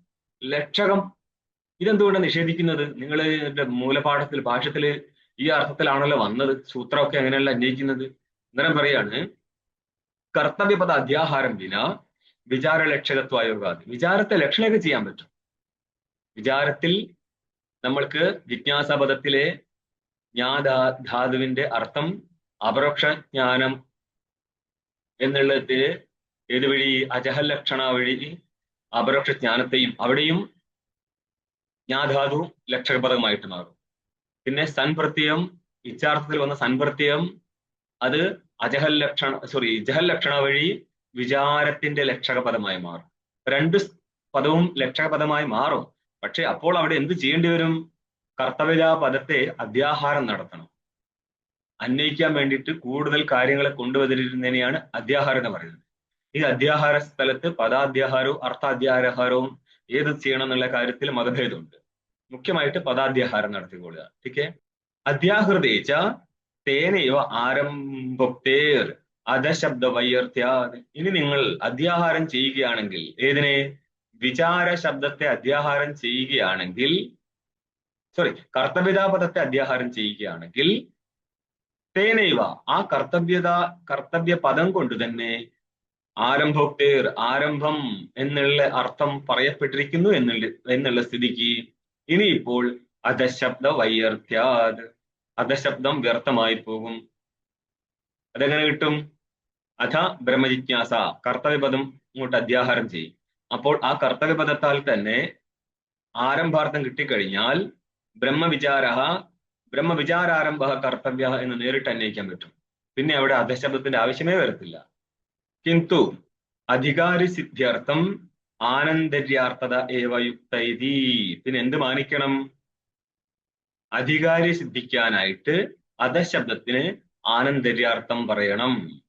[SPEAKER 1] ലക്ഷകം. ഇതെന്തുകൊണ്ടാണ് നിഷേധിക്കുന്നത്? നിങ്ങൾ മൂലപാഠത്തിൽ ഭാഷ്യത്തില് ഈ അർത്ഥത്തിലാണല്ലോ വന്നത്. സൂത്രമൊക്കെ അങ്ങനെയല്ല അന്വയിക്കുന്നത്. അന്നേരം പറയാണ് കർത്തവ്യപദ അധ്യാഹാരം വിന വിചാര ലക്ഷകത്വായോഗാതി. വിചാരത്തെ ലക്ഷണമൊക്കെ ചെയ്യാൻ പറ്റും. വിചാരത്തിൽ നമ്മൾക്ക് ജിജ്ഞാസാപദത്തിലെ ജ്ഞാധാതുവിന്റെ അർത്ഥം അപരോക്ഷ ജ്ഞാനം എന്നുള്ളത് ഏത് വഴി? അജഹൽ ലക്ഷണ വഴി അപരോക്ഷ ജ്ഞാനത്തെയും അവിടെയും ജ്ഞാധാതു ലക്ഷകപദമായിട്ട് മാറും. പിന്നെ സൻപ്രത്യയം, ഇച്ഛാർത്ഥത്തിൽ വന്ന സൻപ്രത്യയം അത് ജഹൽ ലക്ഷണ വഴി വിചാരത്തിന്റെ ലക്ഷകപദമായി മാറും. രണ്ട് പദവും ലക്ഷകപദമായി മാറും. പക്ഷെ അപ്പോൾ അവിടെ എന്ത് ചെയ്യേണ്ടി വരും? കർത്തവ്യ പദത്തെ അധ്യാഹാരം നടത്തണം. അന്വയിക്കാൻ വേണ്ടിയിട്ട് കൂടുതൽ കാര്യങ്ങളെ കൊണ്ടുവന്നിരുന്നതിനെയാണ് അധ്യാഹാരം എന്ന് പറയുന്നത്. ഈ അധ്യാഹാര സ്ഥലത്ത് പദാധ്യാഹാരവും അർത്ഥാധ്യാഹാരവും ഏത് ചെയ്യണം എന്നുള്ള കാര്യത്തിൽ മതഭേദമുണ്ട്. മുഖ്യമായിട്ട് പദാധ്യാഹാരം നടത്തിക്കൊള്ളുക. ഓക്കെ. അധ്യാഹൃതേച്ച തേനൈവ ആരംഭോക്തേർ അധശബ്ദ വൈയർത്യാത്. ഇനി നിങ്ങൾ അധ്യാഹാരം ചെയ്യുകയാണെങ്കിൽ, ഏതിനെ? വിചാര ശബ്ദത്തെ അധ്യാഹാരം ചെയ്യുകയാണെങ്കിൽ, കർത്തവ്യതാപദത്തെ അധ്യാഹാരം ചെയ്യുകയാണെങ്കിൽ, തേനൈവ ആ കർത്തവ്യ പദം കൊണ്ട് തന്നെ ആരംഭോക്തേർ ആരംഭം എന്നുള്ള അർത്ഥം പറയപ്പെട്ടിരിക്കുന്നു എന്നുള്ള സ്ഥിതിക്ക് ഇനിയിപ്പോൾ അധശബ്ദ വൈയർത്യാത്, അധശബ്ദം വ്യർത്ഥമായി പോകും. അതെങ്ങനെ കിട്ടും? അധ ബ്രഹ്മജിജ്ഞാസ, കർത്തവ്യപദം ഇങ്ങോട്ട് അധ്യാഹാരം ചെയ്യും. അപ്പോൾ ആ കർത്തവ്യപദത്താൽ തന്നെ ആരംഭാർത്ഥം കിട്ടിക്കഴിഞ്ഞാൽ ബ്രഹ്മവിചാരാരംഭ കർത്തവ്യ എന്ന് നേരിട്ട് അന്വയിക്കാൻ പറ്റും. പിന്നെ അവിടെ അധശബ്ദത്തിന്റെ ആവശ്യമേ വരത്തില്ല. കിന്തു അധികാരി സിദ്ധ്യർത്ഥം ആനന്ദര്യാർത്ഥത ഏവ യുക്തൈതി. പിന്നെ എന്ത് മാനിക്കണം? അധികാരി സിദ്ധിക്കാനായിട്ട് അധശബ്ദത്തിന് ആനന്ദര്യാർത്ഥം പറയണം.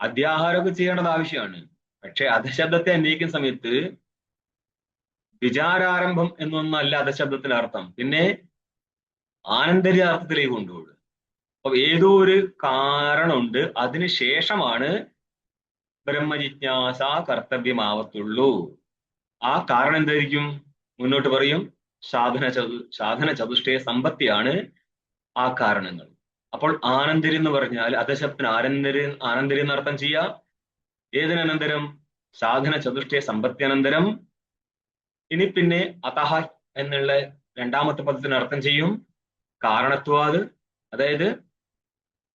[SPEAKER 1] അധ്യാഹാരമൊക്കെ ചെയ്യേണ്ടത് ആവശ്യമാണ്. പക്ഷെ അധശബ്ദത്തെ അന്വയിക്കുന്ന സമയത്ത് വിചാരാരംഭം എന്നൊന്നല്ല അധശബ്ദത്തിന്റെ അർത്ഥം. പിന്നെ ആനന്ദര്യാർത്ഥത്തിലേക്ക് കൊണ്ടുപോകും. അപ്പൊ ഏതോ ഒരു കാരണമുണ്ട്, അതിന് ശേഷമാണ് ബ്രഹ്മജിജ്ഞാസ കർത്തവ്യമാവത്തുള്ളൂ. ആ കാരണം എന്തായിരിക്കും? മുന്നോട്ട് പറയും. സാധന ചതുഷ്ടയ സമ്പത്തിയാണ് ആ കാരണങ്ങൾ. അപ്പോൾ ആനന്ദരി എന്ന് പറഞ്ഞാൽ അധശബ്ദത്തിന് ആനന്ദരി എന്നർത്ഥം ചെയ്യാം. ഏതിനനന്തരം? സാധന ചതുഷ്ടയ സമ്പത്തി അനന്തരം. ഇനി പിന്നെ അതഹ എന്നുള്ള രണ്ടാമത്തെ പദത്തിന് അർത്ഥം ചെയ്യും. കാരണത്വാത്, അതായത്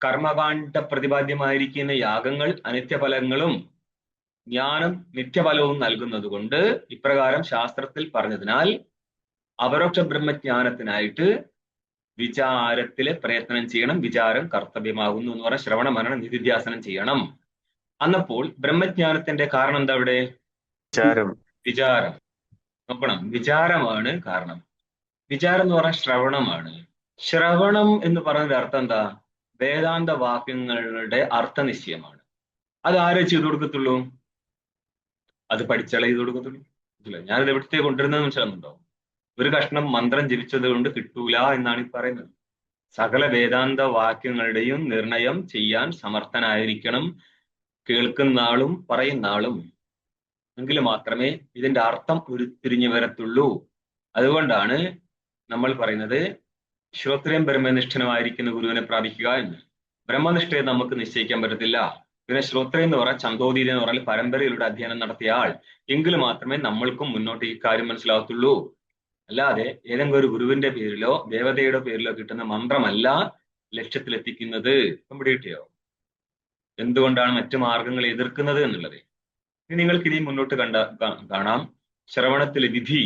[SPEAKER 1] കർമ്മകാണ്ഡ പ്രതിപാദ്യമായിരിക്കുന്ന യാഗങ്ങൾ അനിത്യഫലങ്ങളും ജ്ഞാനം നിത്യഫലവും നൽകുന്നത് കൊണ്ട് ഇപ്രകാരം ശാസ്ത്രത്തിൽ പറഞ്ഞതിനാൽ അപരോക്ഷ ബ്രഹ്മജ്ഞാനത്തിനായിട്ട് വിചാരത്തില് പ്രയത്നം ചെയ്യണം. വിചാരം കർത്തവ്യമാകുന്നു എന്ന് പറഞ്ഞാൽ ശ്രവണ മനന നിധിധ്യാസനം ചെയ്യണം. അന്നപ്പോൾ ബ്രഹ്മജ്ഞാനത്തിന്റെ കാരണം എന്താ ഇവിടെ? വിചാരം. നോക്കണം, വിചാരമാണ് കാരണം. വിചാരം എന്ന് പറഞ്ഞാൽ ശ്രവണമാണ്. ശ്രവണം എന്ന് പറയുന്നതിന്റെ അർത്ഥം എന്താ? വേദാന്ത വാക്യങ്ങളുടെ അർത്ഥനിശ്ചയമാണ്. അത് ആരെ ചെയ്തു കൊടുക്കത്തുള്ളൂ? അത് പഠിച്ചാലേ ചെയ്തു കൊടുക്കത്തുള്ളൂ. ഞാനിത് എവിടുത്തെ കൊണ്ടുവരുന്നത് മനസ്സിലാകുന്നുണ്ടോ? ഒരു കഷ്ണം മന്ത്രം ജപിച്ചത് കൊണ്ട് കിട്ടൂല എന്നാണ് ഈ പറയുന്നത്. സകല വേദാന്ത വാക്യങ്ങളുടെയും നിർണയം ചെയ്യാൻ സമർത്ഥനായിരിക്കണം കേൾക്കുന്ന ആളും പറയുന്ന ആളും. എങ്കിൽ മാത്രമേ ഇതിന്റെ അർത്ഥം ഉരുത്തിരിഞ്ഞു വരത്തുള്ളൂ. അതുകൊണ്ടാണ് നമ്മൾ പറയുന്നത് ശ്രോത്രിയം ബ്രഹ്മനിഷ്ഠനമായിരിക്കുന്ന ഗുരുവിനെ പ്രാപിക്കുക എന്ന്. ബ്രഹ്മനിഷ്ഠയെ നമുക്ക് നിശ്ചയിക്കാൻ പറ്റത്തില്ല. പിന്നെ ശ്രോത്രിയം എന്ന് പറഞ്ഞാൽ ചന്തോദീതി എന്ന് പറഞ്ഞാൽ പരമ്പരയിലൂടെ അധ്യയനം നടത്തിയ ആൾ. എങ്കിൽ മാത്രമേ നമ്മൾക്കും മുന്നോട്ട് ഈ കാര്യം മനസ്സിലാകത്തുള്ളൂ. അല്ലാതെ ഏതെങ്കിലും ഒരു ഗുരുവിന്റെ പേരിലോ ദേവതയുടെ പേരിലോ കിട്ടുന്ന മന്ത്രമല്ല ലക്ഷ്യത്തിലെത്തിക്കുന്നത്. നമ്മുടെ കിട്ടിയോ? എന്തുകൊണ്ടാണ് മറ്റു മാർഗങ്ങൾ എതിർക്കുന്നത് എന്നുള്ളത് ഇനി നിങ്ങൾക്ക് ഇനി മുന്നോട്ട് കാണാം. ശ്രവണത്തിലെ വിധി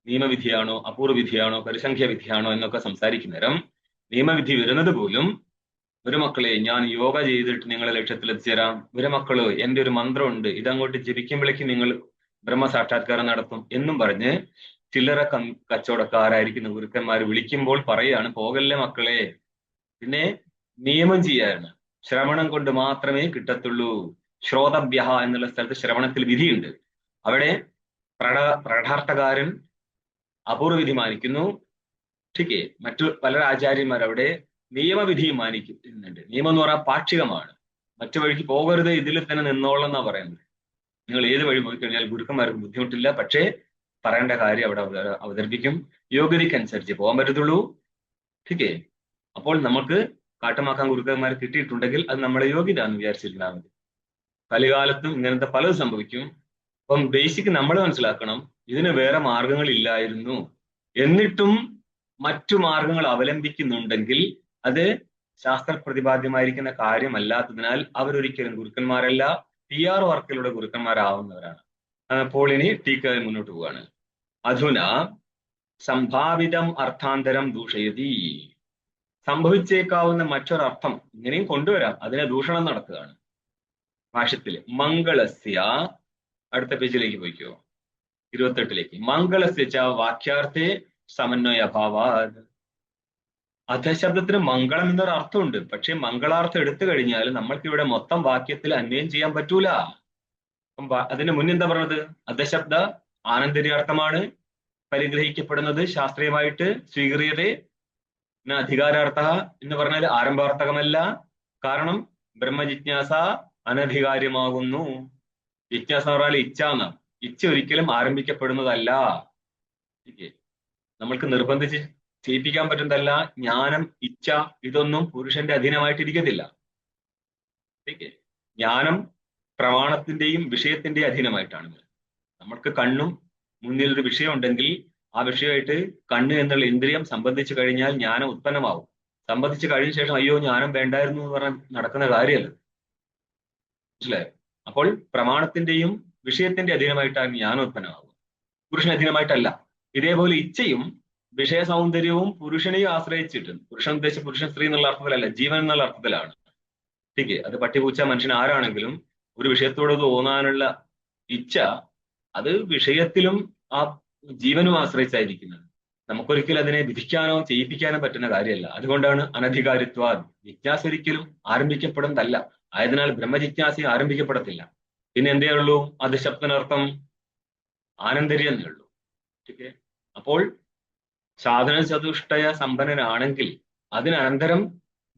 [SPEAKER 1] നിയമവിധിയാണോ അപൂർവ വിധിയാണോ പരിസംഖ്യ വിധിയാണോ എന്നൊക്കെ സംസാരിക്കുന്നേരം നിയമവിധി വരുന്നത് പോലും ഒരു മക്കളെ ഞാൻ യോഗ ചെയ്തിട്ട് നിങ്ങളെ ലക്ഷ്യത്തിലെത്തിച്ചേരാം, ഒരു മക്കള് എന്റെ ഒരു മന്ത്രമുണ്ട് ഇതങ്ങോട്ട് ജപിക്കുമ്പോഴേക്കും നിങ്ങൾ ബ്രഹ്മസാക്ഷാത്കാരം നടത്തും എന്നും പറഞ്ഞ് ചില്ലറ കച്ചവടക്കാരായിരിക്കുന്ന ഗുരുക്കന്മാർ വിളിക്കുമ്പോൾ പറയാണ് പോകല്ലേ മക്കളെ, പിന്നെ നിയമം ചെയ്യാനാണ്. ശ്രവണം കൊണ്ട് മാത്രമേ കിട്ടത്തുള്ളൂ. ശ്രോതഭ്യ എന്നുള്ള സ്ഥലത്ത് ശ്രവണത്തിൽ വിധിയുണ്ട്. അവിടെ പ്രഠാർത്ഥകാരൻ അപൂർവവിധി മാനിക്കുന്നു. ठीके മറ്റു പല ആചാര്യന്മാർ അവിടെ നിയമവിധിയും മാനിക്കുന്നുണ്ട്. നിയമം എന്ന് പറഞ്ഞാൽ പാക്ഷികമാണ്. മറ്റു വഴിക്ക് പോകരുത്, ഇതിൽ തന്നെ നിന്നോളം എന്നാ പറയുന്നത്. നിങ്ങൾ ഏത് വഴി പോയി കഴിഞ്ഞാൽ ഗുരുക്കന്മാർക്ക് ബുദ്ധിമുട്ടില്ല, പക്ഷേ പറയേണ്ട കാര്യം അവിടെ അവതരിപ്പിക്കും. യോഗ്യതയ്ക്കനുസരിച്ച് പോകാൻ പറ്റത്തുള്ളൂ. ठीके അപ്പോൾ നമുക്ക് കാട്ടുമാക്കാൻ ഗുരുക്കന്മാർ കിട്ടിയിട്ടുണ്ടെങ്കിൽ അത് നമ്മുടെ യോഗ്യത എന്ന് വിചാരിച്ചിരുന്നാൽ മതി. കലികാലത്തും ഇങ്ങനത്തെ പലതും സംഭവിക്കും. അപ്പം ബേസിക് നമ്മൾ മനസ്സിലാക്കണം, ഇതിന് വേറെ മാർഗങ്ങളില്ലായിരുന്നു. എന്നിട്ടും മറ്റു മാർഗങ്ങൾ അവലംബിക്കുന്നുണ്ടെങ്കിൽ അത് ശാസ്ത്രപ്രതിപാദ്യമായിരിക്കുന്ന കാര്യമല്ലാത്തതിനാൽ അവരൊരിക്കലും ഗുരുക്കന്മാരല്ല, PR വർക്കിലൂടെ ഗുരുക്കന്മാരാവുന്നവരാണ്. അപ്പോൾ ഇനി ടീക്കയിൽ മുന്നോട്ട് പോവാണ്. അധുന സംഭാവിതം അർത്ഥാന്തരം ദൂഷയതി. സംഭവിച്ചേക്കാവുന്ന മറ്റൊരർത്ഥം ഇങ്ങനെയും കൊണ്ടുവരാം, അതിനെ ദൂഷണം നടത്തുകയാണ് ഭാഷ്യത്തില്. മംഗളസ്യ, അടുത്ത പേജിലേക്ക് പോയിക്കോ, 28ലേക്ക്. മംഗളസ്യ ച വാക്യാർത്ഥേ സമന്വയഭാവാത്. അധശബ്ദത്തിന് മംഗളം എന്നൊരു അർത്ഥമുണ്ട്. പക്ഷെ മംഗളാർത്ഥം എടുത്തു കഴിഞ്ഞാൽ നമ്മൾക്ക് ഇവിടെ മൊത്തം വാക്യത്തിൽ അന്വയം ചെയ്യാൻ പറ്റൂല. അതിന് മുന്നെന്താ പറഞ്ഞത്? അധശബ്ദ ആനന്തര്യാർത്ഥമാണ് പരിഗ്രഹിക്കപ്പെടുന്നത് ശാസ്ത്രീയമായിട്ട് സ്വീകരിയതേ. അധികാരാർത്ഥ എന്ന് പറഞ്ഞാൽ ആരംഭാർത്ഥകമല്ല. കാരണം ബ്രഹ്മജിജ്ഞാസ അനധികാര്യമാകുന്നു. ജിജ്ഞാസ പറഞ്ഞാൽ ഇച്ഛ എന്ന. ഇച്ഛ ഒരിക്കലും ആരംഭിക്കപ്പെടുന്നതല്ല. നമ്മൾക്ക് നിർബന്ധിച്ച് ചെയ്യിപ്പിക്കാൻ പറ്റുന്നതല്ല. ജ്ഞാനം, ഇച്ഛ ഇതൊന്നും പുരുഷന്റെ അധീനമായിട്ടിരിക്കത്തില്ല. ജ്ഞാനം പ്രമാണത്തിന്റെയും വിഷയത്തിന്റെയും അധീനമായിട്ടാണ്. നമ്മൾക്ക് കണ്ണും മുന്നിൽ ഒരു വിഷയം ഉണ്ടെങ്കിൽ ആ വിഷയമായിട്ട് കണ്ണ് എന്നുള്ള ഇന്ദ്രിയം സംബന്ധിച്ചു കഴിഞ്ഞാൽ ജ്ഞാനം ഉത്പന്നമാവും. സംബന്ധിച്ച് കഴിഞ്ഞ ശേഷം അയ്യോ ജ്ഞാനം വേണ്ടായിരുന്നു എന്ന് പറഞ്ഞാൽ നടക്കുന്ന കാര്യമല്ല. മനസ്സിലായോ? അപ്പോൾ പ്രമാണത്തിന്റെയും വിഷയത്തിന്റെ അധീനമായിട്ടാണ് ജ്ഞാനം ഉത്പന്നമാകുക, പുരുഷന് അധീനമായിട്ടല്ല. ഇതേപോലെ ഇച്ഛയും വിഷയ സൗന്ദര്യവും പുരുഷനെയും ആശ്രയിച്ചിട്ട്, പുരുഷൻ ഉദ്ദേശിച്ച പുരുഷൻ സ്ത്രീ എന്നുള്ള അർത്ഥത്തിലല്ല, ജീവൻ എന്നുള്ള അർത്ഥത്തിലാണ്. ठीक है, അത് പട്ടിപൂച്ച മനുഷ്യൻ ആരാണെങ്കിലും ഒരു വിഷയത്തോട് തോന്നാനുള്ള ഇച്ഛ അത് വിഷയത്തിലും ആ ജീവനും ആശ്രയിച്ചായിരിക്കുന്നത്. നമുക്കൊരിക്കലും അതിനെ വിധിക്കാനോ ചെയ്യിപ്പിക്കാനോ പറ്റുന്ന കാര്യമല്ല. അതുകൊണ്ടാണ് അനധികാരിത്വ. ജിജ്ഞാസ ഒരിക്കലും ആരംഭിക്കപ്പെടുന്നതല്ല. ആയതിനാൽ ബ്രഹ്മജിജ്ഞാസ ആരംഭിക്കപ്പെടത്തില്ല. പിന്നെ എന്തേ ഉള്ളൂ? അത് ശബ്ദനർത്ഥം ആനന്തര്യം എന്നേ ഉള്ളൂ. ठीक है, അപ്പോൾ സാധന ചതുഷ്ടയ സമ്പന്നനാണെങ്കിൽ അതിനനന്തരം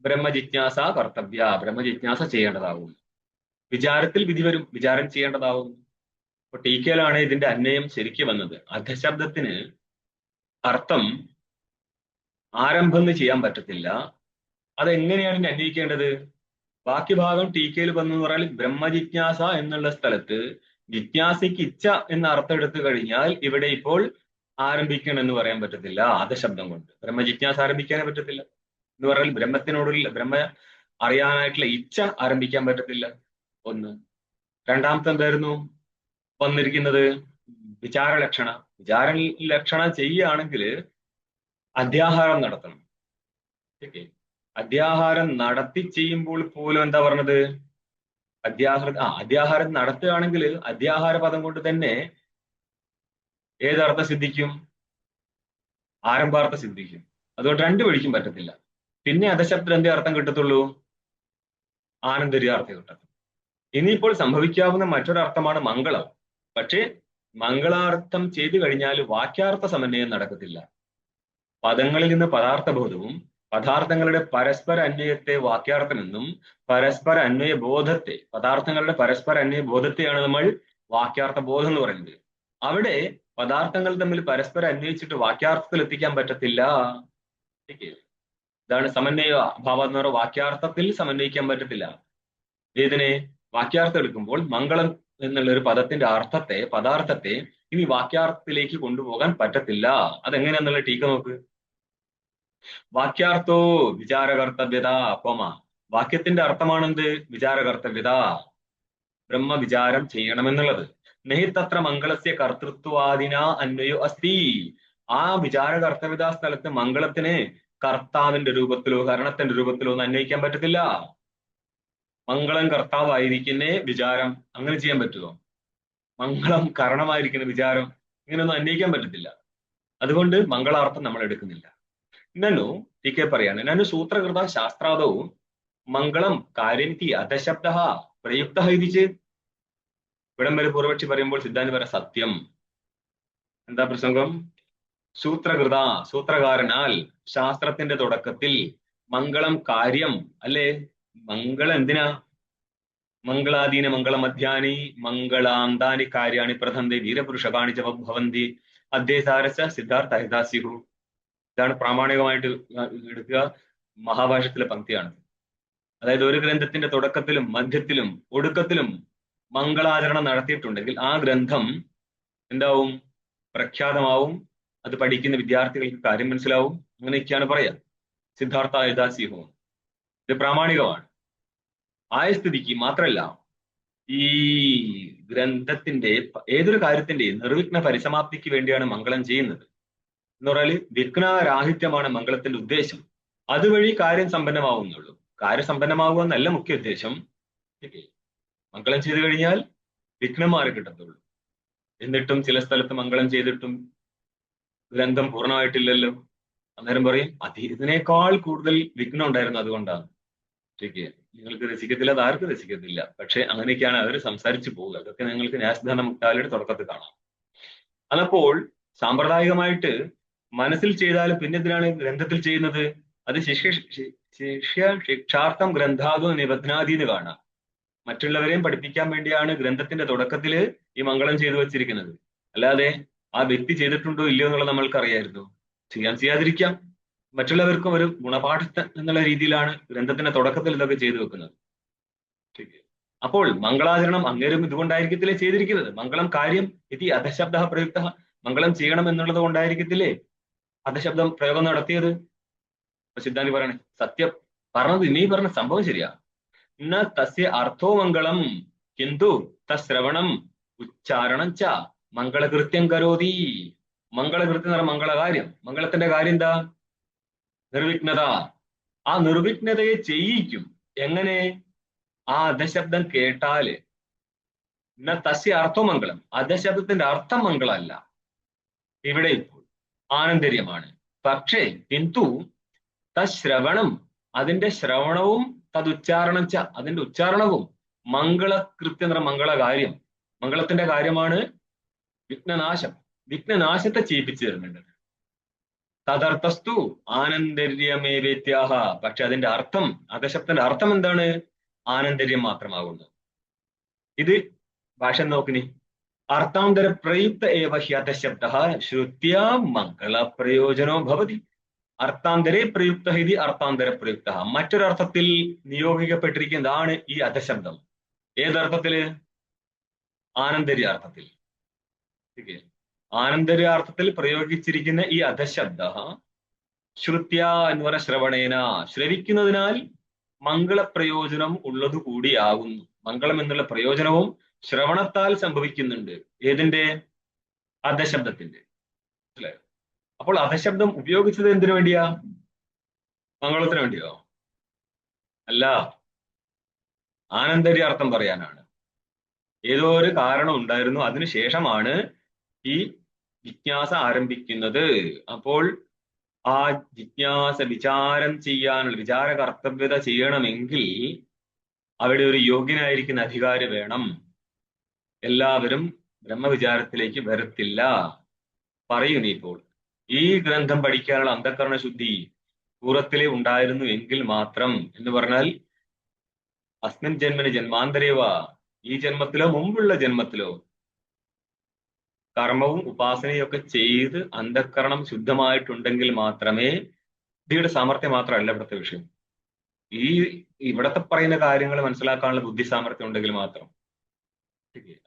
[SPEAKER 1] ബ്രഹ്മജിജ്ഞാസ കർത്തവ്യ, ബ്രഹ്മജിജ്ഞാസ ചെയ്യേണ്ടതാകും. വിചാരത്തിൽ വിധി വരും, വിചാരം ചെയ്യേണ്ടതാവും. അപ്പൊ ടീക്കയിലാണ് ഇതിന്റെ അന്വയം ശരിക്കും വന്നത്. അധശബ്ദത്തിന് അർത്ഥം ആരംഭം എന്ന് ചെയ്യാൻ പറ്റത്തില്ല. അതെങ്ങനെയാണ് ഇനി അന്വയിക്കേണ്ടത്? ബാക്കി ഭാഗം ടീക്കയിൽ വന്നു എന്ന് പറഞ്ഞാൽ ബ്രഹ്മജിജ്ഞാസ എന്നുള്ള സ്ഥലത്ത് ജിജ്ഞാസയ്ക്ക് ഇച്ഛ എന്ന അർത്ഥം എടുത്തു കഴിഞ്ഞാൽ ഇവിടെ ഇപ്പോൾ ആരംഭിക്കണം എന്ന് പറയാൻ പറ്റത്തില്ല അധശബ്ദം കൊണ്ട്. ബ്രഹ്മജിജ്ഞാസ ആരംഭിക്കാനേ പറ്റത്തില്ല എന്ന് പറഞ്ഞാൽ ബ്രഹ്മത്തിനോടുള്ള അറിയാനായിട്ടുള്ള ഇച്ഛ ആരംഭിക്കാൻ പറ്റത്തില്ല. ഒന്ന്. രണ്ടാമത്തെ എന്തായിരുന്നു വന്നിരിക്കുന്നത്? വിചാരലക്ഷണ. വിചാരലക്ഷണ ചെയ്യുകയാണെങ്കിൽ അധ്യാഹാരം നടത്തണം. ഓക്കെ. അധ്യാഹാരം നടത്തി ചെയ്യുമ്പോൾ പോലും എന്താ പറഞ്ഞത്? അധ്യാഹാരം നടത്തുകയാണെങ്കിൽ അധ്യാഹാര പദം കൊണ്ട് തന്നെ ഏതർത്ഥം സിദ്ധിക്കും? ആരംഭാർത്ഥം സിദ്ധിക്കും. അതുകൊണ്ട് രണ്ടു വഴിക്കും പറ്റത്തില്ല. പിന്നെ അധശബ്ദം എന്തേ അർത്ഥം കിട്ടത്തുള്ളൂ? ആനന്തര്യാർത്ഥം കിട്ടത്തുള്ളൂ. ഇനിയിപ്പോൾ സംഭവിക്കാവുന്ന മറ്റൊരർത്ഥമാണ് മംഗളം. പക്ഷേ മംഗളാർത്ഥം ചെയ്തു കഴിഞ്ഞാൽ വാക്യാർത്ഥ സമന്വയം നടക്കത്തില്ല. പദങ്ങളിൽ നിന്ന് പദാർത്ഥബോധവും പദാർത്ഥങ്ങളുടെ പരസ്പര അന്വയത്തെ വാക്യാർത്ഥമെന്നും പരസ്പര അന്വയ ബോധത്തെ, പദാർത്ഥങ്ങളുടെ പരസ്പര അന്വയ ബോധത്തെയാണ് നമ്മൾ വാക്യാർത്ഥ ബോധം എന്ന് പറയുന്നത്. അവിടെ പദാർത്ഥങ്ങൾ തമ്മിൽ പരസ്പരം അന്വയിച്ചിട്ട് വാക്യാർത്ഥത്തിൽ എത്തിക്കാൻ പറ്റത്തില്ല. ഇതാണ് സമന്വയ ഭാവം എന്ന് പറയുക. വാക്യാർത്ഥത്തിൽ സമന്വയിക്കാൻ പറ്റത്തില്ല. ഇതിനെ വാക്യാർത്ഥം എടുക്കുമ്പോൾ മംഗളം എന്നുള്ള ഒരു പദത്തിന്റെ അർത്ഥത്തെ, പദാർത്ഥത്തെ ഇനി വാക്യാർത്ഥത്തിലേക്ക് കൊണ്ടുപോകാൻ പറ്റത്തില്ല. അതെങ്ങനെയാന്നുള്ള ടീക്ക നോക്ക്. വാക്യാർത്ഥോ വിചാരകർത്തവ്യത കോമ. വാക്യത്തിന്റെ അർത്ഥമാണെന്ത്? വിചാരകർത്തവ്യത, ബ്രഹ്മവിചാരം ചെയ്യണമെന്നുള്ളത്. നെഹിത്തത്ര മംഗളസ്യ കർത്തൃത്വാദിന അന്വയോ അസ്തി. ആ വിചാരകർത്തവ്യത സ്ഥലത്ത് മംഗളത്തിന് കർത്താവിന്റെ രൂപത്തിലോ കരണത്തിന്റെ രൂപത്തിലോ ഒന്നും അന്വയിക്കാൻ പറ്റത്തില്ല. മംഗളം കർത്താവായിരിക്കുന്നേ വിചാരം അങ്ങനെ ചെയ്യാൻ പറ്റുമോ? മംഗളം കരണമായിരിക്കുന്ന വിചാരം ഇങ്ങനെയൊന്നും അന്വയിക്കാൻ പറ്റത്തില്ല. അതുകൊണ്ട് മംഗളാർത്ഥം നമ്മൾ എടുക്കുന്നില്ല. നനു ടീക്കെ പറയാണ്, നനു സൂത്രകൃത ശാസ്ത്രാദോ മംഗളം കാര്യനിധി അധശബ്ദ പ്രയുക്ത ഇതിച്ച്. ഇവിടം വരെ പൂർവക്ഷി പറയുമ്പോൾ സിദ്ധാന്തി പറയാം സത്യം. എന്താ പ്രസംഗം? സൂത്രകൃത, സൂത്രകാരനാൽ ശാസ്ത്രത്തിന്റെ തുടക്കത്തിൽ മംഗളം കാര്യം അല്ലേ? മംഗളം എന്തിനാ? മംഗളാദീന മംഗളമധ്യാനി മംഗളാന്താനി കാര്യാണി പ്രഥന്തി വീരപുരുഷകാണി ച ഭവന്തി അധ്യേസാരച്ച സിദ്ധാർത്ഥ ഹിതാസ്യു. ഇതാണ് പ്രാമാണികമായിട്ട് എടുക്കുക. മഹാഭാഷ്യത്തിലെ പങ്ക്തിയാണ്. അതായത് ഒരു ഗ്രന്ഥത്തിന്റെ തുടക്കത്തിലും മധ്യത്തിലും ഒടുക്കത്തിലും മംഗളാചരണം നടത്തിയിട്ടുണ്ടെങ്കിൽ ആ ഗ്രന്ഥം എന്താവും? പ്രഖ്യാതമാവും. അത് പഠിക്കുന്ന വിദ്യാർത്ഥികൾക്ക് കാര്യം മനസ്സിലാവും. അങ്ങനെയൊക്കെയാണ് പറയാ. സിദ്ധാർത്ഥ യഥാസ്യവും ഇത് പ്രാമാണികമാണ്. ആയ സ്ഥിതിക്ക് മാത്രല്ല, ഈ ഗ്രന്ഥത്തിന്റെ ഏതൊരു കാര്യത്തിന്റെ നിർവിഘ്ന പരിസമാപ്തിക്ക് വേണ്ടിയാണ് മംഗളം ചെയ്യുന്നത് എന്ന് പറഞ്ഞാൽ വിഘ്നരാഹിത്യമാണ് മംഗളത്തിന്റെ ഉദ്ദേശം. അതുവഴി കാര്യം സമ്പന്നമാവുന്നുള്ളൂ. കാര്യസമ്പന്നമാവുക എന്നല്ല മുഖ്യ ഉദ്ദേശം. മംഗളം ചെയ്തു കഴിഞ്ഞാൽ വിഘ്നം മാറി കിട്ടത്തുള്ളൂ. എന്നിട്ടും ചില സ്ഥലത്ത് മംഗളം ചെയ്തിട്ടും ഗ്രന്ഥം പൂർണ്ണമായിട്ടില്ലല്ലോ. അന്നേരം പറയും ഇതിനേക്കാൾ കൂടുതൽ വിഘ്നം ഉണ്ടായിരുന്നു, അതുകൊണ്ടാണ്. നിങ്ങൾക്ക് രസിക്കത്തില്ല, അത് ആർക്കും രസിക്കത്തില്ല. പക്ഷെ അങ്ങനെയൊക്കെയാണ് അവർ സംസാരിച്ചു പോവുക. അതൊക്കെ നിങ്ങൾക്ക് ന്യാസധാരണ മുക്താലിയുടെ തുടക്കത്തിൽ കാണാം. അതപ്പോൾ സാമ്പ്രദായികമായിട്ട് മനസ്സിൽ ചെയ്താലും പിന്നെ എന്തിനാണ് ഗ്രന്ഥത്തിൽ ചെയ്യുന്നത്? അത് ശിക്ഷാർത്ഥം ഗ്രന്ഥാതു നിബന്ധനാദീന്ന് കാണാം. മറ്റുള്ളവരെയും പഠിപ്പിക്കാൻ വേണ്ടിയാണ് ഗ്രന്ഥത്തിന്റെ തുടക്കത്തിൽ ഈ മംഗളം ചെയ്തു വച്ചിരിക്കുന്നത്. അല്ലാതെ ആ വ്യക്തി ചെയ്തിട്ടുണ്ടോ ഇല്ലയോ എന്നുള്ളത് നമ്മൾക്ക് അറിയായിരുന്നു. ചെയ്യാതിരിക്കാം. മറ്റുള്ളവർക്കും ഒരു ഗുണപാഠം എന്നുള്ള രീതിയിലാണ് ഗ്രന്ഥത്തിന്റെ തുടക്കത്തിൽ ഇതൊക്കെ ചെയ്തു വെക്കുന്നത്. അപ്പോൾ മംഗളാചരണം അങ്ങേരും ഇതുകൊണ്ടായിരിക്കത്തില്ലേ ചെയ്തിരിക്കുന്നത്? മംഗളം കാര്യം ഇതി അധശബ്ദ പ്രയുക്ത. മംഗളം ചെയ്യണം എന്നുള്ളത് കൊണ്ടായിരിക്കത്തില്ലേ അധശബ്ദം പ്രയോഗം നടത്തിയത്? സിദ്ധാന്തി പറയണേ സത്യം പറഞ്ഞത്, നീ പറഞ്ഞ സംഭവം ശരിയാ. ന തസ്യ അർത്ഥോ മംഗളം കിന്തു തശ്രവണം ഉച്ചാരണം ച മംഗളകൃത്യം കരോതി. മംഗളകൃത്യം എന്ന് പറഞ്ഞ മംഗളകാര്യം. മംഗളത്തിന്റെ കാര്യം എന്താ? നിർവിഘ്നത. ആ നിർവിഘ്നതയെ ചെയ്യിക്കും. എങ്ങനെ? ആ അധശബ്ദം കേട്ടാല്. ന തസ്യ അർത്ഥോ മംഗളം. അധശബ്ദത്തിന്റെ അർത്ഥം മംഗളമല്ല. ഇവിടെ ഇപ്പോൾ ആനന്തര്യമാണ്. പക്ഷേ കിന്തു തശ്രവണം, അതിന്റെ ശ്രവണവും തതുച്ചാരണം ച, അതിന്റെ ഉച്ചാരണവും മംഗളകൃത്യം എന്ന മംഗളകാര്യം. മംഗളത്തിന്റെ കാര്യമാണ് വിഘ്നനാശം. വിഘ്നനാശത്തെ ചെയ്യിപ്പിച്ചു തരുന്നുണ്ട്. തദർത്ഥസ്തു ആനന്തര്യമേവേത്യാഹ. പക്ഷെ അതിന്റെ അർത്ഥം, അധശബ്ദത്തിന്റെ അർത്ഥം എന്താണ്? ആനന്തര്യം മാത്രമാകുന്നു. ഇത് ഭാഷ നോക്കിനി. അർത്ഥാന്തര പ്രയുക്ത ഏവ ഹി അധശബ്ദ ശ്രുത്യ മംഗള പ്രയോജനോ ഭവതി. അർത്ഥാന്തരേ പ്രയുക്ത ഇതി അർത്ഥാന്തര പ്രയുക്ത. മറ്റൊരർത്ഥത്തിൽ നിയോഗിക്കപ്പെട്ടിരിക്കുന്നതാണ് ഈ അധശബ്ദം. ഏതർത്ഥത്തില്? ആനന്തര്യാർത്ഥത്തിൽ. ആനന്തര്യാർത്ഥത്തിൽ പ്രയോഗിച്ചിരിക്കുന്ന ഈ അധശബ്ദ ശ്രുത്യ എന്ന് പറയുന്ന ശ്രവണേന, ശ്രവിക്കുന്നതിനാൽ മംഗളപ്രയോജനം ഉള്ളത് കൂടിയാകുന്നു. മംഗളം എന്നുള്ള പ്രയോജനവും ശ്രവണത്താൽ സംഭവിക്കുന്നുണ്ട്. ഏതിന്റെ? അധശബ്ദത്തിന്റെ. മനസ്സിലായോ? അപ്പോൾ അധശബ്ദം ഉപയോഗിച്ചത് എന്തിനു വേണ്ടിയാ? മംഗളത്തിന് വേണ്ടിയോ? അല്ല, ആനന്തര്യാർത്ഥം പറയാനാണ്. ഏതോ ഒരു കാരണം ഉണ്ടായിരുന്നു, അതിനുശേഷമാണ് ഈ ജിജ്ഞാസ ആരംഭിക്കുന്നത്. അപ്പോൾ ആ ജിജ്ഞാസ വിചാരം ചെയ്യാനുള്ള വിചാര കർത്തവ്യത ചെയ്യണമെങ്കിൽ അവിടെ ഒരു യോഗ്യനായിരിക്കുന്ന അധികാരി വേണം. എല്ലാവരും ബ്രഹ്മവിചാരത്തിലേക്ക് വരത്തില്ല. പറയൂ നീ ഇപ്പോൾ. ഈ ഗ്രന്ഥം പഠിക്കാനുള്ള അന്ധകരണ ശുദ്ധി പൂർവത്തിലെ ഉണ്ടായിരുന്നു എങ്കിൽ മാത്രം, എന്ന് പറഞ്ഞാൽ അസ്മിൻ ജന്മന് ജന്മാന്തരേവ, ഈ ജന്മത്തിലോ മുമ്പുള്ള ജന്മത്തിലോ കർമ്മവും ഉപാസനയും ഒക്കെ ചെയ്ത് അന്ധകരണം ശുദ്ധമായിട്ടുണ്ടെങ്കിൽ മാത്രമേ, ബുദ്ധിയുടെ സാമർത്ഥ്യം മാത്രമല്ല ഇവിടുത്തെ വിഷയം, ഈ ഇവിടത്തെ പറയുന്ന കാര്യങ്ങൾ മനസ്സിലാക്കാനുള്ള ബുദ്ധി സാമർത്ഥ്യം ഉണ്ടെങ്കിൽ മാത്രം.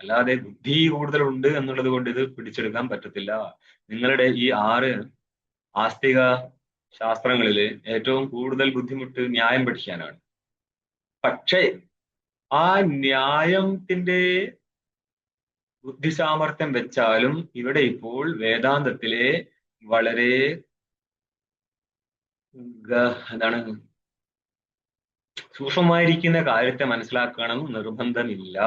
[SPEAKER 1] അല്ലാതെ ബുദ്ധി കൂടുതലുണ്ട് എന്നുള്ളത് കൊണ്ട് ഇത് പിടിച്ചെടുക്കാൻ പറ്റത്തില്ല. നിങ്ങളുടെ ഈ 6 ആസ്തിക ശാസ്ത്രങ്ങളില് ഏറ്റവും കൂടുതൽ ബുദ്ധിമുട്ട് ന്യായം പഠിക്കാനാണ്. പക്ഷേ ആ ന്യായത്തിന്റെ ബുദ്ധി സാമർത്ഥ്യം വെച്ചാലും ഇവിടെ ഇപ്പോൾ വേദാന്തത്തിലെ വളരെ എന്താണ് സൂക്ഷ്മമായിരിക്കുന്ന കാര്യത്തെ മനസ്സിലാക്കണം നിർബന്ധമില്ല.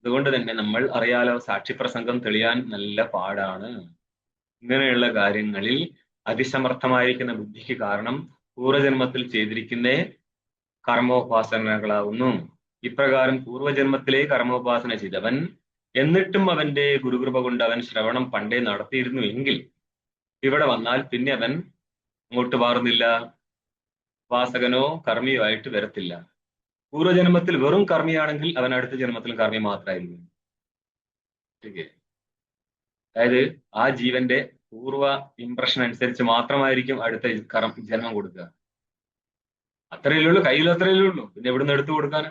[SPEAKER 1] അതുകൊണ്ട് തന്നെ നമ്മൾ അറിയാലോ, സാക്ഷിപ്രസംഗം തെളിയാൻ നല്ല പാടാണ്. ഇങ്ങനെയുള്ള കാര്യങ്ങളിൽ അതിസമർത്ഥമായിരിക്കുന്ന ബുദ്ധിക്ക് കാരണം പൂർവജന്മത്തിൽ ചെയ്തിരിക്കുന്ന കർമ്മോപാസനകളാവുന്നു. ഇപ്രകാരം പൂർവജന്മത്തിലെ കർമ്മോപാസന ചെയ്തവൻ എന്നിട്ടും അവന്റെ ഗുരുകൃപ കൊണ്ട് അവൻ ശ്രവണം പണ്ടേ നടത്തിയിരുന്നു എങ്കിൽ ഇവിടെ വന്നാൽ പിന്നെ അവൻ അങ്ങോട്ട് മാറുന്നില്ല, ഉപാസകനോ കർമ്മിയോ ആയിട്ട് വരത്തില്ല. പൂർവ്വജന്മത്തിൽ വെറും കർമ്മിയാണെങ്കിൽ അവൻ അടുത്ത ജന്മത്തിൽ കർമ്മി മാത്രമായിരിക്കും. അതായത് ആ ജീവന്റെ പൂർവ്വ ഇംപ്രഷൻ അനുസരിച്ച് മാത്രമായിരിക്കും അടുത്ത ജന്മം കൊടുക്കുക. അത്രയല്ലേ ഉള്ളൂ, കയ്യിൽ അത്രയല്ലേ ഉള്ളൂ. പിന്നെ എവിടുന്ന് എടുത്തു കൊടുക്കാൻ?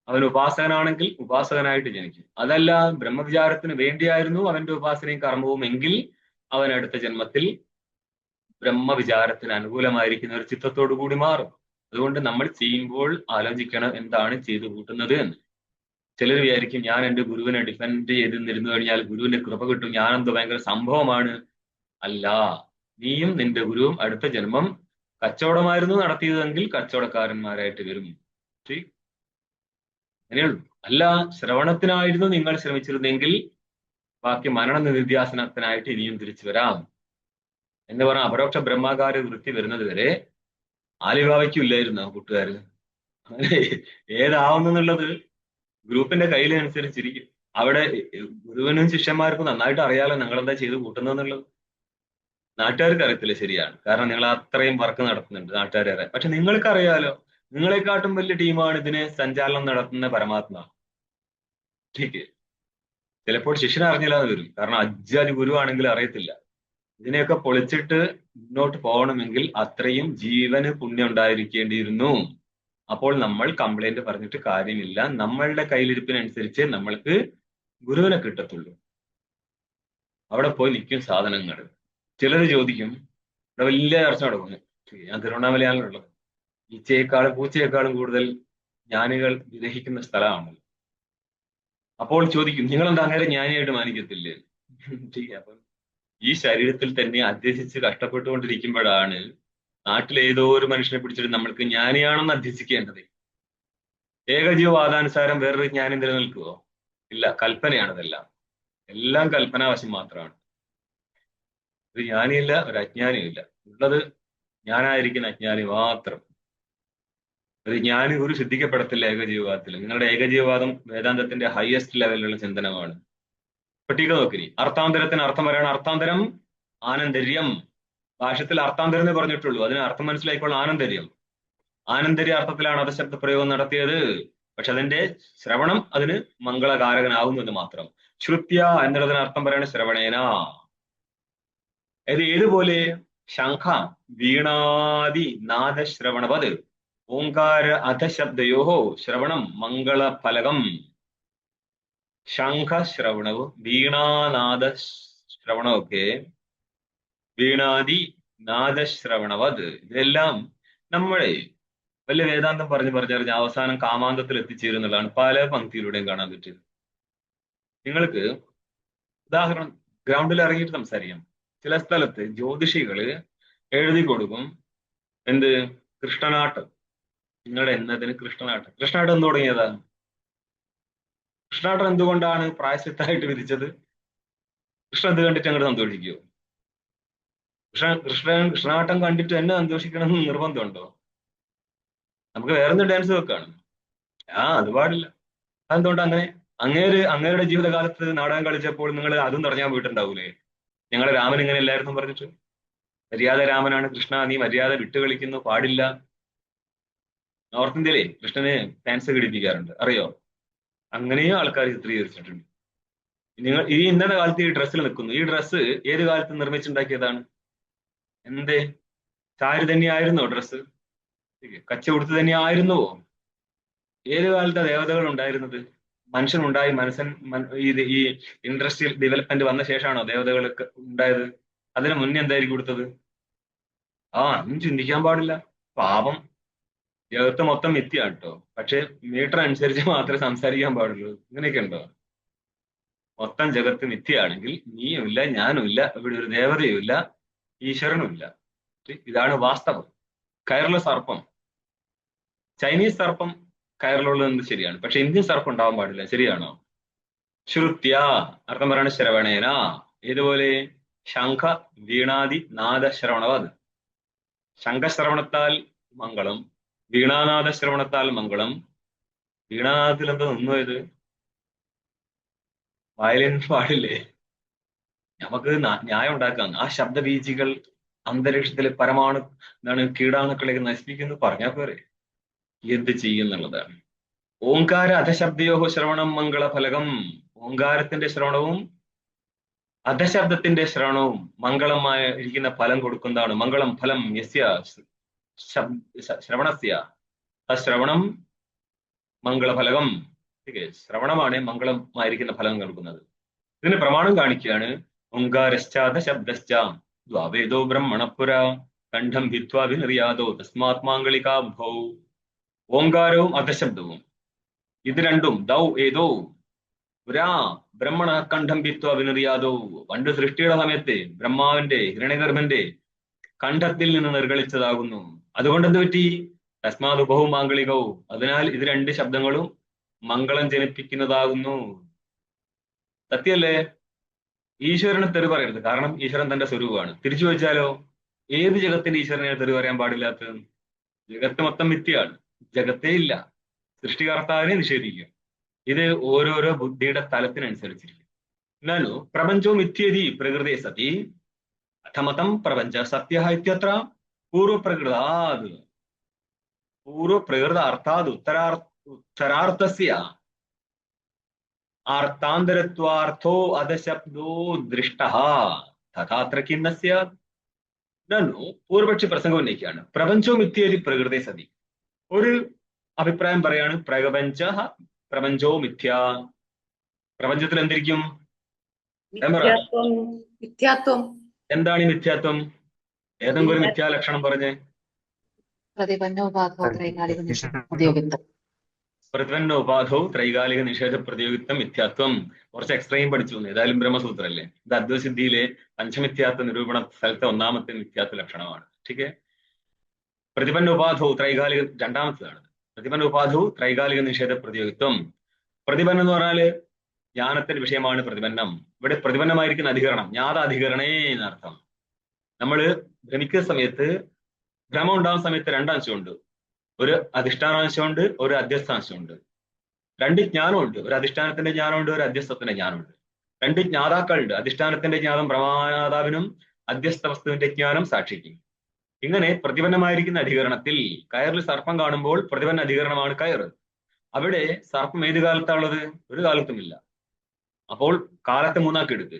[SPEAKER 1] അവൻ ഉപാസകനാണെങ്കിൽ ഉപാസകനായിട്ട് ജനിക്കും. അതല്ല, ബ്രഹ്മവിചാരത്തിന് വേണ്ടിയായിരുന്നു അവന്റെ ഉപാസനയും കർമ്മവും എങ്കിൽ അവൻ അടുത്ത ജന്മത്തിൽ ബ്രഹ്മവിചാരത്തിന് അനുകൂലമായിരിക്കുന്ന ഒരു ചിത്തത്തോടു കൂടി മാറും. അതുകൊണ്ട് നമ്മൾ ചെയ്യുമ്പോൾ ആലോചിക്കണം എന്താണ് ചെയ്തു കൂട്ടുന്നത് എന്ന്. ചിലർ വിചാരിക്കും ഞാൻ എൻ്റെ ഗുരുവിനെ ഡിഫെൻഡ് ചെയ്ത് നിരുന്നു കഴിഞ്ഞാൽ ഗുരുവിന്റെ കൃപ കിട്ടും, ഞാനെന്തോ ഭയങ്കര സംഭവമാണ്. അല്ല, നീയും നിന്റെ ഗുരുവും അടുത്ത ജന്മം കച്ചവടമായിരുന്നു നടത്തിയതെങ്കിൽ കച്ചവടക്കാരന്മാരായിട്ട് വരും. അങ്ങനെയുള്ളൂ. അല്ല, ശ്രവണത്തിനായിരുന്നു നിങ്ങൾ ശ്രമിച്ചിരുന്നെങ്കിൽ ബാക്കി മരണ നിധ്യാസനത്തിനായിട്ട് ഇനിയും തിരിച്ചു വരാം എന്ന് പറഞ്ഞ അപരോക്ഷ ബ്രഹ്മാകാര വൃത്തി വരുന്നത് വരെ ആലിഭാവയ്ക്കില്ലായിരുന്നു കൂട്ടുകാര്. അങ്ങനെ ഏതാവുന്നുള്ളത് ഗ്രൂപ്പിന്റെ കയ്യിലനുസരിച്ചിരിക്കും. അവിടെ ഗുരുവിനും ശിഷ്യന്മാർക്കും നന്നായിട്ട് അറിയാലോ നിങ്ങൾ എന്താ ചെയ്ത് കൂട്ടുന്നതെന്നുള്ളത്. നാട്ടുകാർക്ക് അറിയത്തില്ല, ശരിയാണ്, കാരണം നിങ്ങൾ അത്രയും വർക്ക് നടത്തുന്നുണ്ട്, നാട്ടുകാരെ അറിയാം. പക്ഷെ നിങ്ങൾക്ക് അറിയാലോ, നിങ്ങളെക്കാട്ടും വലിയ ടീമാണ് ഇതിന് സഞ്ചാലനം നടത്തുന്ന പരമാത്മ. ठीक है. ചിലപ്പോൾ ശിഷ്യനെ അറിഞ്ഞില്ലാതെ വരും, കാരണം അജ്ജാതി ഗുരുവാണെങ്കിൽ അറിയത്തില്ല. ഇതിനെയൊക്കെ പൊളിച്ചിട്ട് മുന്നോട്ട് പോകണമെങ്കിൽ അത്രയും ജീവന് പുണ്യം ഉണ്ടായിരിക്കേണ്ടിയിരുന്നു. അപ്പോൾ നമ്മൾ കംപ്ലൈന്റ് പറഞ്ഞിട്ട് കാര്യമില്ല, നമ്മളുടെ കയ്യിലിരിപ്പിനനുസരിച്ച് നമ്മൾക്ക് ഗുരുവിനെ കിട്ടത്തുള്ളൂ. അവിടെ പോയി നിൽക്കും സാധനങ്ങൾ. ചിലർ ചോദിക്കും, ഇവിടെ വലിയ ചർച്ച നടക്കുന്നു, ഞാൻ തിരുവണ്ണാമലയാണുള്ളത്, ഈച്ചയെക്കാളും പൂച്ചയെക്കാളും കൂടുതൽ ജ്ഞാനികൾ വിരഹിക്കുന്ന സ്ഥലമാണല്ലോ. അപ്പോൾ ചോദിക്കും, നിങ്ങളെന്താ അങ്ങനെ ജ്ഞാനിയായിട്ട് മാനിക്കത്തില്ലേ? അപ്പം ഈ ശരീരത്തിൽ തന്നെ അധ്യസിച്ച് കഷ്ടപ്പെട്ടുകൊണ്ടിരിക്കുമ്പോഴാണ് നാട്ടിൽ ഏതോ ഒരു മനുഷ്യനെ പിടിച്ചിട്ട് നമ്മൾക്ക് ജ്ഞാനിയാണെന്ന് അധ്യസിക്കേണ്ടത്. ഏകജീവവാദാനുസാരം വേറൊരു ജ്ഞാനം നിലനിൽക്കുവോ? ഇല്ല, കൽപ്പനയാണതെല്ലാം. എല്ലാം കൽപ്പനാവശം മാത്രമാണ്. ഒരു ജ്ഞാനിയില്ല, ഒരു അജ്ഞാനിയും ഇല്ല. ഉള്ളത് ഞാനായിരിക്കുന്ന അജ്ഞാനി മാത്രം. ഒരു ജ്ഞാനി ഒരു സിദ്ധിക്കപ്പെടത്തില്ല ഏകജീവവാദത്തിൽ. നിങ്ങളുടെ ഏകജീവവാദം വേദാന്തത്തിന്റെ ഹയസ്റ്റ് ലെവലിലുള്ള ചിന്തനമാണ്. പട്ടിക നോക്കിനി, അർത്ഥാന്തരത്തിന് അർത്ഥം പറയണം. അർത്ഥാന്തരം ആനന്തര്യം. ഭാഷ്യത്തിൽ അർത്ഥാന്തരം എന്ന് പറഞ്ഞിട്ടുള്ളൂ, അതിന് അർത്ഥം മനസ്സിലായിക്കോളാം. ആനന്തര്യം, ആനന്തര്യ അർത്ഥത്തിലാണ് അധശബ്ദ പ്രയോഗം നടത്തിയത്. പക്ഷെ അതിന്റെ ശ്രവണം അതിന് മംഗളകാരകനാവുന്നത് മാത്രം. ശ്രുത്യ എന്നുള്ളതിന് അർത്ഥം പറയണ ശ്രവണേന. ഇത് ഏതുപോലെ? ശംഖ വീണാദി നാദശ്രവണവത് ഓങ്കാര അധശബ്ദയോഹോ ശ്രവണം മംഗളഫലകം. ശംഖശ്രവണവും വീണാനാദ ശ്രവണവും ഒക്കെ വീണാദി നാദശ്രവണവത് ഇതെല്ലാം നമ്മളെ വലിയ വേദാന്തം പറഞ്ഞ് അവസാനം കാമാന്തത്തിൽ എത്തിച്ചേരുന്നതാണ് പല പങ്ക്തിയിലൂടെയും കാണാൻ പറ്റിയത്. നിങ്ങൾക്ക് ഉദാഹരണം ഗ്രൗണ്ടിൽ ഇറങ്ങിയിട്ട് സംസാരിക്കാം. ചില സ്ഥലത്ത് ജ്യോതിഷികള് എഴുതി കൊടുക്കും എന്ത് കൃഷ്ണനാട്ടം. നിങ്ങളുടെ എന്നതിന് കൃഷ്ണനാട്ടം. കൃഷ്ണനാട്ടം എന്ന് തുടങ്ങിയതാ? കൃഷ്ണനാട്ടം എന്തുകൊണ്ടാണ് പ്രായശ്ചിത്തായിട്ട് വിധിച്ചത്? കൃഷ്ണൻ എന്ത് കണ്ടിട്ട് അങ്ങോട്ട് സന്തോഷിക്കുവോ? കൃഷ്ണനാട്ടം കണ്ടിട്ട് എന്നെ സന്തോഷിക്കണം എന്ന് നിർബന്ധമുണ്ടോ? നമുക്ക് വേറൊന്നും ഡാൻസ് വെക്കാണ്. അത് പാടില്ല. അതെന്തുകൊണ്ട് അങ്ങനെ? അങ്ങേരുടെ ജീവിതകാലത്ത് നാടകം കളിച്ചപ്പോൾ നിങ്ങൾ അതും പറഞ്ഞാൽ പോയിട്ടുണ്ടാവൂലേ? ഞങ്ങളെ രാമൻ ഇങ്ങനെ എല്ലായിരുന്നു പറഞ്ഞിട്ട്. മര്യാദ രാമനാണ് കൃഷ്ണ, നീ മര്യാദ വിട്ട് കളിക്കുന്നു, പാടില്ല. നോർത്ത് ഇന്ത്യയിലെ കൃഷ്ണന് ഫാൻസ് ഘടിപ്പിക്കാറുണ്ട്, അറിയോ? അങ്ങനെയും ആൾക്കാർ ചിത്രീകരിച്ചിട്ടുണ്ട്. നിങ്ങൾ ഈ ഇന്നത്തെ കാലത്ത് ഈ ഡ്രസ്സിൽ നിൽക്കുന്നു. ഈ ഡ്രസ്സ് ഏത് കാലത്ത് നിർമ്മിച്ചുണ്ടാക്കിയതാണ്? എന്തേ? സാരി തന്നെയായിരുന്നോ ഡ്രസ്സ്? കച്ച കൊടുത്ത് തന്നെയായിരുന്നുവോ? ഏത് കാലത്താണ് ദേവതകൾ ഉണ്ടായിരുന്നത്? മനുഷ്യനുണ്ടായി ഈ ഇൻഡസ്ട്രിയൽ ഡെവലപ്മെന്റ് വന്ന ശേഷമാണോ ദേവതകൾ ഉണ്ടായത്? അതിന് മുന്നേ എന്തായിരിക്കും കൊടുത്തത്? ഒന്നും ചിന്തിക്കാൻ പാടില്ല. പാപം. ജഗത്ത് മൊത്തം മിഥ്യയാണ് കേട്ടോ. പക്ഷെ മീറ്റർ അനുസരിച്ച് മാത്രമേ സംസാരിക്കാൻ പാടുള്ളൂ. ഇങ്ങനെയൊക്കെ ഉണ്ടോ? മൊത്തം ജഗത്ത് മിഥ്യയാണെങ്കിൽ നീയുമില്ല, ഞാനുമില്ല, ഇവിടെ ഒരു ദേവതയുമില്ല, ഈശ്വരനുമില്ല. ഇതാണ് വാസ്തവം. കയറുള്ള സർപ്പം, ചൈനീസ് സർപ്പം കയറിലുള്ളത് ശരിയാണ്, പക്ഷെ ഇന്ത്യൻ സർപ്പം ഉണ്ടാവാൻ പാടില്ല. ശരിയാണോ? ശ്രുത്യ അർത്ഥം പറയാണ് ശ്രവണേന. ഇതുപോലെ ശംഖ വീണാദി നാദ ശ്രവണവത്. ശംഖശ്രവണത്താൽ മംഗളം, വീണാനാദ ശ്രവണത്താൽ മംഗളം. വീണാനാദത്തിൽ എന്താ നിന്നുപോയത്? വയലിൻ പാടില്ലേ? നമുക്ക് ന്യായം ഉണ്ടാക്കാം. ആ ശബ്ദബീജികൾ അന്തരീക്ഷത്തിലെ കീടാണുക്കളെ നശിപ്പിക്കുന്നു പറഞ്ഞാൽ പോരെ? എന്ത് ചെയ്യുന്നുള്ളതാണ്. ഓങ്കാര അധശബ്ദയോഹോ ശ്രവണം മംഗളഫലകം. ഓങ്കാരത്തിന്റെ ശ്രവണവും അധശബ്ദത്തിന്റെ ശ്രവണവും മംഗളമായ ഇരിക്കുന്ന ഫലം കൊടുക്കുന്നതാണ്. മംഗളം ഫലം യസ്യ ശ്രവണസ്യ ശ്രവണം മംഗളഫലകം. ശ്രവണമാണ് മംഗളമായിരിക്കുന്ന ഫലം കൊടുക്കുന്നത്. ഇതിന് പ്രമാണം കാണിക്കുകയാണ്. ഓങ്കാരശ്ചാധ ശബ്ദശ്ച ദ്വാവേദോ ബ്രഹ്മണപുര കണ്ഠം ഭിത്വാ വിനിർയാദോ തസ്മാത് മാംഗളികാഭൗ. ഓങ്കാരവും അധശബ്ദവും ഇത് രണ്ടും ദൗ ഏതോ പുരാ ബ്രഹ്മണ കണ്ഠം ഭിത്വാ വിനിർയാദോ. പണ്ട് സൃഷ്ടിയുടെ സമയത്ത് ബ്രഹ്മാവിന്റെ ഹിരണ്യഗർഭന്റെ കണ്ഠത്തിൽ നിന്ന് നിർഗളിച്ചതാകുന്നു. അതുകൊണ്ട് എന്ത് പറ്റി? തസ്മാത് ഉപഹു മാംഗളികവും. അതിനാൽ ഇത് രണ്ട് ശബ്ദങ്ങളും മംഗളം ജനിപ്പിക്കുന്നതാകുന്നു. സത്യല്ലേ? ഈശ്വരന് തെറി പറയരുത്, കാരണം ഈശ്വരൻ തന്റെ സ്വരൂപമാണ്. തിരിച്ചു വെച്ചാലോ, ഏത് ജഗത്തിന്റെ ഈശ്വരനെ തെറി പറയാൻ പാടില്ലാത്തത്? ജഗത്ത് മൊത്തം മിഥ്യയാണ്, ജഗത്തേ ഇല്ല. സൃഷ്ടികർത്താവിനെ നിഷേധിക്കും. ഇത് ഓരോരോ ബുദ്ധിയുടെ തലത്തിനനുസരിച്ചിരിക്കും. എന്നാലും പ്രപഞ്ചവും മിഥ്യേതി പ്രകൃതി സതി അഥമതം പ്രപഞ്ച സത്യ ഇത്യത്ര പൂർവപ്രകൃതാത്. പൂർവപ്രകൃത അർത്ഥാത് ഉത്തരാർത്ഥസ്യ ആർത്താന്തരത്വാർത്ഥോ അധശബ്ദോ ദൃഷ്ടഃ തഥാത്ര കിം ന സ്യാത്. പൂർവപക്ഷി പ്രസംഗം ഉന്നയിക്കുകയാണ്. പ്രപഞ്ചവും മിഥ്യേതി പ്രകൃതി സതി. ഒരു അഭിപ്രായം പറയാണ്, പ്രപഞ്ചോ മിഥ്യ. പ്രപഞ്ചത്തിൽ എന്തിരിക്കും? എന്താണ് ഈ മിഥ്യാത്വം? ഏതെങ്കിലും ഒരു മിഥ്യാലക്ഷണം പറഞ്ഞേ. പ്രതിപന്നോപാധോ ത്രൈകാലിക നിഷേധ പ്രതിയോഗിത്വം മിഥ്യാത്വം. കുറച്ച് എക്സ്ട്രയും പഠിച്ചു. ഏതായാലും ബ്രഹ്മസൂത്രല്ലേ. ഇത് അദ്വൈതസിദ്ധിയിലെ പഞ്ചമിഥ്യാത്വ നിരൂപണ സ്ഥലത്തെ ഒന്നാമത്തെ മിഥ്യാത്വ ലക്ഷണമാണ്. ठीक है. പ്രതിപന്നോപാധോ ത്രൈകാലിക രണ്ടാമത്തേതാണ്. പ്രതിപന്നോപാധോ ത്രൈകാലിക നിഷേധ പ്രതിയോഗിത്വം. പ്രതിപന്നം എന്ന് പറഞ്ഞാല് ജ്ഞാനത്തിന്റെ വിഷയമാണ് പ്രതിപന്നം. ഇവിടെ പ്രതിപന്നമായിരിക്കുന്ന അധികരണം ജ്ഞാതാധികരണേ എന്നർത്ഥം. നമ്മൾ ഭ്രമിക്കുന്ന സമയത്ത്, ഭ്രമം ഉണ്ടാകുന്ന സമയത്ത് രണ്ടംശമുണ്ട്. ഒരു അധിഷ്ഠാനാംശമുണ്ട്, ഒരു അധ്യസ്ഥാംശമുണ്ട്. രണ്ട് ജ്ഞാനമുണ്ട്. ഒരു അധിഷ്ഠാനത്തിന്റെ ജ്ഞാനമുണ്ട്, ഒരു അധ്യസ്ഥത്തിന്റെ ജ്ഞാനമുണ്ട്. രണ്ട് ജ്ഞാതാക്കളുണ്ട്. അധിഷ്ഠാനത്തിന്റെ ജ്ഞാനം പ്രമാതാവിനും അധ്യസ്ഥ വസ്തുവിന്റെ ജ്ഞാനം സാക്ഷിക്കും. ഇങ്ങനെ പ്രതിപന്നമായിരിക്കുന്ന അധികരണത്തിൽ കയറിൽ സർപ്പം കാണുമ്പോൾ പ്രതിപന്ന അധികരണമാണ് കയറ്. അവിടെ സർപ്പം ഏത് കാലത്താണുള്ളത്? ഒരു കാലത്തുമില്ല. അപ്പോൾ കാലത്തെ മൂന്നാക്കി എടുക്ക്.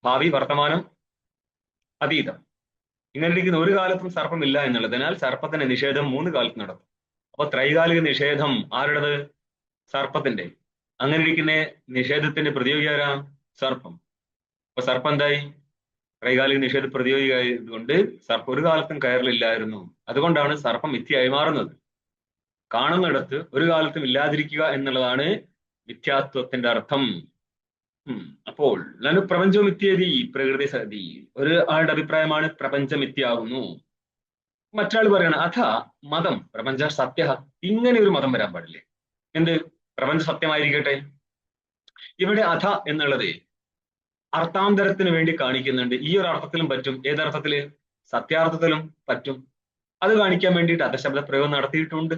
[SPEAKER 1] ഭാവി, വർത്തമാനം, അതീതം. ഇങ്ങനെ ഇരിക്കുന്ന ഒരു കാലത്തും സർപ്പമില്ല എന്നുള്ളതിനാൽ സർപ്പത്തിന്റെ നിഷേധം 3 കാലത്ത് നടത്തും. അപ്പൊ ത്രൈകാലിക നിഷേധം ആരുടേത്? സർപ്പത്തിന്റെ. അങ്ങനെ ഇരിക്കുന്ന നിഷേധത്തിന്റെ പ്രതിയോഗി ആരാ? സർപ്പം. അപ്പൊ സർപ്പം എന്തായി? ത്രൈകാലിക നിഷേധ പ്രതിയോഗി ആയതുകൊണ്ട് സർപ്പം ഒരു കാലത്തും കയറിലില്ലായിരുന്നു. അതുകൊണ്ടാണ് സർപ്പം മിഥ്യയായി മാറുന്നത്. കാണുന്നിടത്ത് ഒരു കാലത്തും ഇല്ലാതിരിക്കുക എന്നുള്ളതാണ് മിഥ്യാത്വത്തിന്റെ അർത്ഥം. അപ്പോൾ നനു പ്രപഞ്ചം മിഥ്യേതി പ്രകൃതി സതി. ഒരു ആളുടെ അഭിപ്രായമാണ് പ്രപഞ്ചം മിഥ്യയാകുന്നു. മറ്റൊരാൾ പറയണം അഥ മതം പ്രപഞ്ച സത്യ. ഇങ്ങനെ ഒരു മതം വരാൻ പാടില്ലേ? എന്ത്? പ്രപഞ്ച സത്യമായിരിക്കട്ടെ. ഇവിടെ അഥ എന്നുള്ളത് അർത്ഥാന്തരത്തിന് വേണ്ടി കാണിക്കുന്നുണ്ട്. ഈ ഒരു അർത്ഥത്തിലും പറ്റും. ഏതർത്ഥത്തില്? സത്യാർത്ഥത്തിലും പറ്റും. അത് കാണിക്കാൻ വേണ്ടിയിട്ട് അധശബ്ദ പ്രയോഗം നടത്തിയിട്ടുണ്ട്.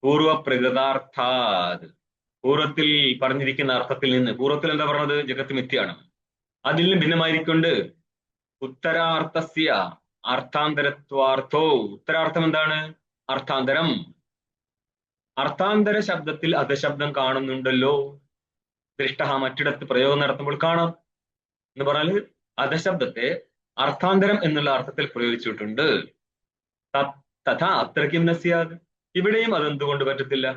[SPEAKER 1] പൂർവ പ്രകൃതാർത്ഥാത്. പൂർവത്തിൽ പറഞ്ഞിരിക്കുന്ന അർത്ഥത്തിൽ നിന്ന്. പൂർവത്തിൽ എന്താ പറഞ്ഞത്? ജഗത്ത് മിഥ്യയാണ്. അതിൽ നിന്ന് ഭിന്നമായിരിക്കൊണ്ട് ഉത്തരാർത്ഥസ്യ അർത്ഥാന്തരത്വാർത്ഥോ. ഉത്തരാർത്ഥം എന്താണ്? അർത്ഥാന്തരം. അർത്ഥാന്തര ശബ്ദത്തിൽ അധശബ്ദം കാണുന്നുണ്ടല്ലോ. ദൃഷ്ട മറ്റിടത്ത് പ്രയോഗം നടത്തുമ്പോൾ കാണാം എന്ന് പറഞ്ഞാൽ അധശബ്ദത്തെ അർത്ഥാന്തരം എന്നുള്ള അർത്ഥത്തിൽ പ്രയോഗിച്ചിട്ടുണ്ട്. തഥാ അത്രയ്ക്കും നസ്യാത്. ഇവിടെയും അതെന്തുകൊണ്ട് പറ്റത്തില്ല?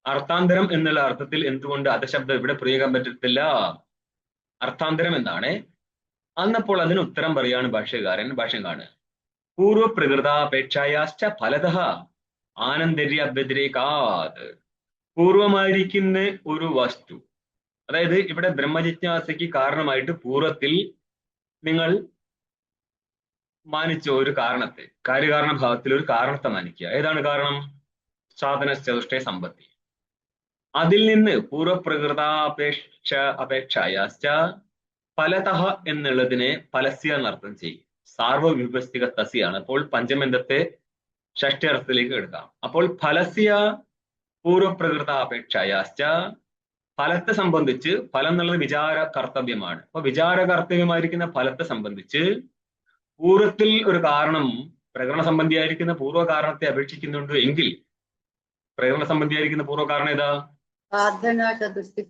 [SPEAKER 1] അർത്ഥാന്തരം എന്നുള്ള അർത്ഥത്തിൽ എന്തുകൊണ്ട് അധശബ്ദം ഇവിടെ പ്രയോഗിക്കാൻ പറ്റത്തില്ല? അർത്ഥാന്തരം എന്താണ്? അന്നപ്പോൾ അതിന് ഉത്തരം പറയാണ് ഭാഷ്യകാരൻ. ഭാഷ്യം കാണുക. പൂർവ പ്രകൃതാപേക്ഷായാശ്ച ഫലതഃ ആനന്ദര്യ വ്യതിരേകാത്. പൂർവമായിരിക്കുന്ന ഒരു വസ്തു, അതായത് ഇവിടെ ബ്രഹ്മജിജ്ഞാസയ്ക്ക് കാരണമായിട്ട് പൂർവത്തിൽ നിങ്ങൾ മാനിച്ച ഒരു കാരണത്തെ, കാര്യകാരണ ഭാവത്തിൽ ഒരു കാരണത്തെ മാനിക്കുക. ഏതാണ് കാരണം? സാധന ചതുഷ്ടയ സമ്പത്തി. അതിൽ നിന്ന് അപേക്ഷായാശ്ച ഫലതഃ എന്നുള്ളതിനെ ഫലസ്യ എന്നർത്ഥം ചെയ്യും. സാർവവിഭസ്തിക തസ്യാണ്. അപ്പോൾ പഞ്ചമന്തത്തെ ഷഷ്ടി അർത്ഥത്തിലേക്ക് എടുക്കാം. അപ്പോൾ ഫലസ്യ പൂർവപ്രകൃതാപേക്ഷായാശ്ച. ഫലത്തെ സംബന്ധിച്ച്, ഫലം എന്നുള്ളത് വിചാര കർത്തവ്യമാണ്. അപ്പൊ വിചാര കർത്തവ്യമായിരിക്കുന്ന ഫലത്തെ സംബന്ധിച്ച് പൂർവത്തിൽ ഒരു കാരണം പ്രകരണ സംബന്ധിയായിരിക്കുന്ന പൂർവ്വ കാരണത്തെ അപേക്ഷിക്കുന്നുണ്ട് എങ്കിൽ, പ്രകരണ സംബന്ധിയായിരിക്കുന്ന പൂർവ്വ കാരണം ഏതാ? സാധനചതുഷ്ടയ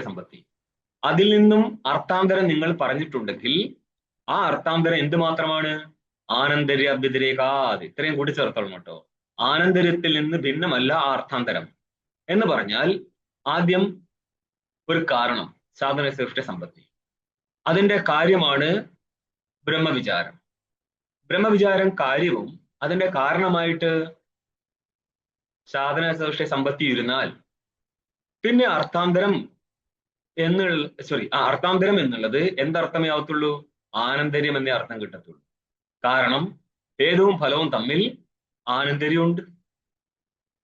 [SPEAKER 1] സമ്പത്തി. അതിൽ നിന്നും അർത്ഥാന്തരം നിങ്ങൾ പറഞ്ഞിട്ടുണ്ടെങ്കിൽ ആ അർത്ഥാന്തരം എന്ത് മാത്രമാണ്? ആനന്ദര്യ വ്യതിരേകാത്. ഇത്രയും കൂടി ചേർത്തോളം കേട്ടോ. ആനന്ദര്യത്തിൽ നിന്ന് ഭിന്നമല്ല ആ അർത്ഥാന്തരം എന്ന് പറഞ്ഞാൽ ആദ്യം ഒരു കാരണം സാധനചതുഷ്ടയ സമ്പത്തി. അതിന്റെ കാര്യമാണ് ബ്രഹ്മവിചാരം. ബ്രഹ്മവിചാരം കാര്യവും അതിന്റെ കാരണമായിട്ട് സാധനചതുഷ്ടയ സമ്പത്തി ഇരുന്നാൽ പിന്നെ അർത്ഥാന്തരം എന്നുള്ളത് എന്തർത്ഥമേ ആവത്തുള്ളൂ? ആനന്ദര്യം എന്നേ അർത്ഥം കിട്ടത്തുള്ളൂ. കാരണം ഭേദവും ഫലവും തമ്മിൽ ആനന്ദര്യമുണ്ട്.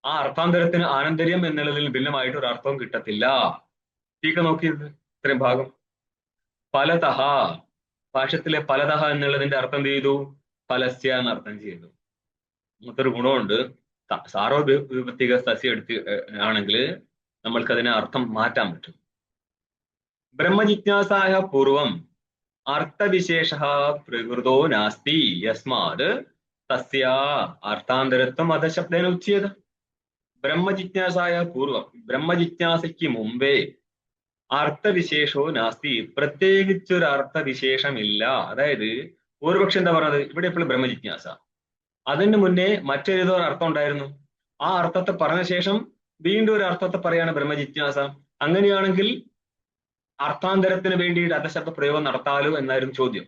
[SPEAKER 1] ആ അർത്ഥാന്തരത്തിന് ആനന്ദര്യം എന്നുള്ളതിൽ ഭിന്നമായിട്ട് ഒരു അർത്ഥവും കിട്ടത്തില്ല. ടീക്ക നോക്കിയത് ഇത്രയും ഭാഗം. ഫലതഃ, ഭാഷ്യത്തിലെ ഫലതഃ എന്നുള്ളതിന്റെ അർത്ഥം എന്ത് ചെയ്തു? ഫലസ്യ എന്നർത്ഥം ചെയ്തു. അങ്ങനത്തെ ഒരു ഗുണമുണ്ട്. സാർവവിഭക്തിക സസ്യ എടുത്ത് ആണെങ്കിൽ നമ്മൾക്കതിനെ അർത്ഥം മാറ്റാൻ പറ്റും. ബ്രഹ്മജിജ്ഞാസായ പൂർവം അർത്ഥവിശേഷ പ്രകൃതോ നാസ്തി യസ്മാത് തസ്യ അർത്ഥാന്തരത്വം അധശബ്ദേന ഉച്യത. ബ്രഹ്മജിജ്ഞാസായ പൂർവം, ബ്രഹ്മജിജ്ഞാസയ്ക്ക് മുമ്പേ അർത്ഥവിശേഷോ നാസ്തി, പ്രത്യേകിച്ചൊരു അർത്ഥവിശേഷമില്ല. അതായത് പൂർവപക്ഷം എന്താ പറഞ്ഞത്? ഇവിടെ ഇപ്പോൾ ബ്രഹ്മജിജ്ഞാസ, അതിന് മുന്നേ മറ്റേതോ ഒരു അർത്ഥം ഉണ്ടായിരുന്നു. ആ അർത്ഥത്തെ പറഞ്ഞ ശേഷം വീണ്ടും ഒരു അർത്ഥത്തെ പറയാണ് ബ്രഹ്മജിജ്ഞാസ. അങ്ങനെയാണെങ്കിൽ അർത്ഥാന്തരത്തിന് വേണ്ടിയിട്ട് അധശബ്ദ പ്രയോഗം നടത്താലോ എന്നായിരുന്നു ചോദ്യം.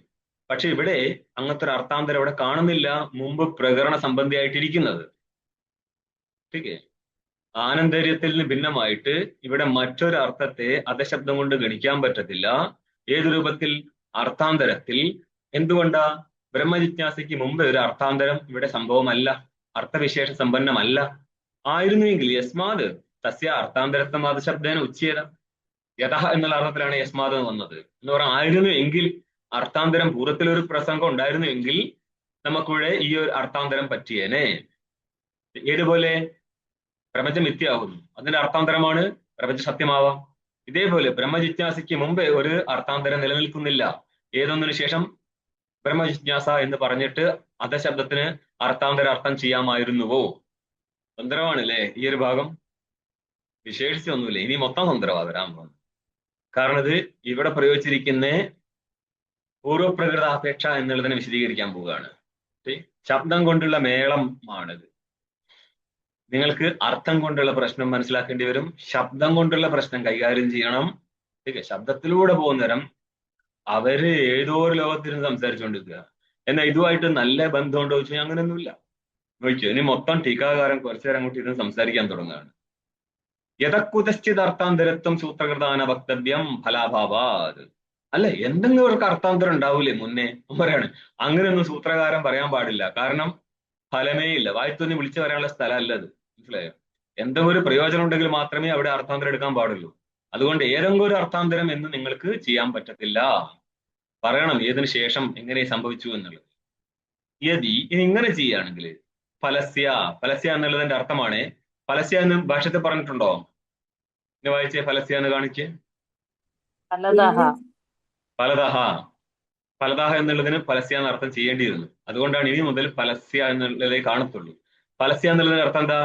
[SPEAKER 1] പക്ഷെ ഇവിടെ അങ്ങനത്തെ ഒരു അർത്ഥാന്തരം ഇവിടെ കാണുന്നില്ല, മുമ്പ് പ്രകരണ സംബന്ധിയായിട്ടിരിക്കുന്നത്. ഓക്കെ. ആനന്ദര്യത്തിൽ നിന്ന് ഭിന്നമായിട്ട് ഇവിടെ മറ്റൊരു അർത്ഥത്തെ അധശബ്ദം കൊണ്ട് ഗണിക്കാൻ പറ്റത്തില്ല. ഏതു രൂപത്തിൽ? അർത്ഥാന്തരത്തിൽ. എന്തുകൊണ്ടാ? ബ്രഹ്മജിജ്ഞാസയ്ക്ക് മുമ്പ് ഒരു അർത്ഥാന്തരം ഇവിടെ സംഭവമല്ല, അർത്ഥവിശേഷ സമ്പന്നമല്ല. ആയിരുന്നുവെങ്കിൽ യസ്മാത് തസ്യ അർത്ഥാന്തരത്വം അധശബ്ദേന ഉച്ഛേദ. യഥ എന്നുള്ള അർത്ഥത്തിലാണ് യസ്മാത് വന്നത് എന്ന് പറഞ്ഞാൽ ആയിരുന്നു എങ്കിൽ, അർത്ഥാന്തരം പൂർവ്വത്തിലൊരു പ്രസംഗം ഉണ്ടായിരുന്നു എങ്കിൽ നമുക്കിവിടെ ഈ ഒരു അർത്ഥാന്തരം പറ്റിയേനെ. ഏതുപോലെ? പ്രപഞ്ചം മിഥ്യയാകുന്നു, അതിന്റെ അർത്ഥാന്തരമാണ് പ്രപഞ്ച സത്യമാവാം. ഇതേപോലെ ബ്രഹ്മജിജ്ഞാസയ്ക്ക് മുമ്പ് ഒരു അർത്ഥാന്തരം നിലനിൽക്കുന്നില്ല. ഏതൊന്നിനു ശേഷം ബ്രഹ്മജിജ്ഞാസ എന്ന് പറഞ്ഞിട്ട് അധശബ്ദത്തിന് അർത്ഥാന്തര അർത്ഥം ചെയ്യാമായിരുന്നുവോ? സ്വതന്ത്രമാണല്ലേ ഈ ഒരു ഭാഗം? വിശേഷിച്ചൊന്നുമില്ല. ഇനി മൊത്തം സ്വതന്ത്രമാ വരാൻ പോകുന്നത്. കാരണം ഇത് ഇവിടെ പ്രയോഗിച്ചിരിക്കുന്ന പൂർവപ്രകൃതാപേക്ഷ എന്നുള്ളതിനെ വിശദീകരിക്കാൻ പോവുകയാണ്. ശബ്ദം കൊണ്ടുള്ള മേളമാണിത്. നിങ്ങൾക്ക് അർത്ഥം കൊണ്ടുള്ള പ്രശ്നം മനസ്സിലാക്കേണ്ടി വരും, ശബ്ദം കൊണ്ടുള്ള പ്രശ്നം കൈകാര്യം ചെയ്യണം. ശബ്ദത്തിലൂടെ പോകുന്നേരം അവര് ഏതോ ഒരു ലോകത്തിരുന്ന് സംസാരിച്ചുകൊണ്ടിരിക്കുക. എന്നാൽ ഇതുമായിട്ട് നല്ല ബന്ധമുണ്ടോ ചോദിച്ചാൽ അങ്ങനെയൊന്നുമില്ല. നോക്കിയോ, ഇനി മൊത്തം ടീക്കാകാരൻ കുറച്ചു നേരം അങ്ങോട്ട് ഇരുന്ന് സംസാരിക്കാൻ തുടങ്ങുകയാണ്. യഥക്കുതശ്ചിത് അർത്ഥാന്തരത്വം സൂത്രകൃതാന വക്തവ്യം ഫലാഭാവാത്. അല്ല, എന്തെങ്കിലും ഒരു അർത്ഥാന്തരം ഉണ്ടാവൂലേ മുന്നേ പറയാണ്. അങ്ങനെയൊന്നും സൂത്രകാരൻ പറയാൻ പാടില്ല. കാരണം ഫലമേ ഇല്ല. വായ്ത്തൊന്നി വിളിച്ചു പറയാനുള്ള സ്ഥലമല്ല അത്. മനസ്സിലായോ? എന്തെങ്കിലും ഒരു പ്രയോജനം ഉണ്ടെങ്കിൽ മാത്രമേ അവിടെ അർത്ഥാന്തരം എടുക്കാൻ പാടുള്ളൂ. അതുകൊണ്ട് ഏതെങ്കിലും ഒരു അർത്ഥാന്തരം എന്ന് നിങ്ങൾക്ക് ചെയ്യാൻ പറ്റത്തില്ല. പറയണം ഏതിനു ശേഷം എങ്ങനെ സംഭവിച്ചു എന്നുള്ളത്. യതി ഇനി ഇങ്ങനെ ചെയ്യുകയാണെങ്കിൽ ഫലസ്യ, ഫലസ്യ എന്നുള്ളതിന്റെ അർത്ഥമാണ്. ഫലസ്യ എന്ന് ഭാഷത്തിൽ പറഞ്ഞിട്ടുണ്ടോ? ഇനി വായിച്ചേ, ഫലസ്യ എന്ന് കാണിച്ച്.
[SPEAKER 4] ഫലതഃ.
[SPEAKER 1] ഫലതഹ, ഫലതഹ എന്നുള്ളതിന് ഫലസ്യ എന്ന അർത്ഥം ചെയ്യേണ്ടിയിരുന്നു. അതുകൊണ്ടാണ് ഇനി മുതൽ ഫലസ്യ എന്നുള്ളതേ കാണത്തുള്ളൂ. ഫലസ്യ എന്നുള്ളതിന്റെ അർത്ഥം എന്താ?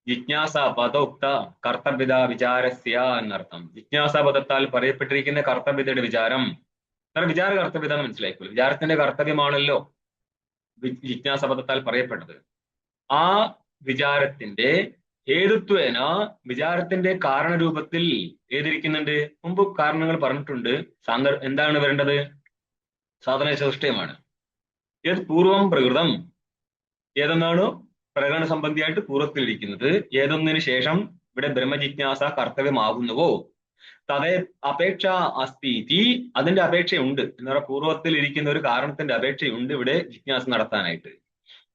[SPEAKER 1] ജിജ്ഞാസ പദോക്ത കർത്തവ്യത വിചാരസ്യ എന്നർത്ഥം. ജിജ്ഞാസ പദത്താൽ പറയപ്പെട്ടിരിക്കുന്ന കർത്തവ്യതയുടെ വിചാരം. കാരണം വിചാര കർത്തവ്യത എന്ന് മനസ്സിലാക്കിക്കോളൂ. വിചാരത്തിന്റെ കർത്തവ്യമാണല്ലോ ജിജ്ഞാസ പദത്താൽ പറയപ്പെട്ടത്. ആ വിചാരത്തിന്റെ ഹേതുത്വേന, വിചാരത്തിന്റെ കാരണരൂപത്തിൽ ഏതിരിക്കുന്നുണ്ട്? മുമ്പ് കാരണങ്ങൾ പറഞ്ഞിട്ടുണ്ട്. എന്താണ് വരേണ്ടത്? സാധന ചതുഷ്ടയമാണ്. ഏത് പൂർവം പ്രകൃതം, ഏതെന്നാണോ പ്രകടന സംബന്ധിയായിട്ട് പൂർവ്വത്തിലിരിക്കുന്നത്, ഏതൊന്നിനു ശേഷം ഇവിടെ ബ്രഹ്മജിജ്ഞാസ കർത്തവ്യമാകുന്നുവോ തതേ അപേക്ഷ അസ്തി, അതിന്റെ അപേക്ഷയുണ്ട്. എന്ന് പറഞ്ഞാൽ പൂർവ്വത്തിൽ ഇരിക്കുന്ന ഒരു കാരണത്തിന്റെ അപേക്ഷയുണ്ട് ഇവിടെ ജിജ്ഞാസ നടത്താനായിട്ട്.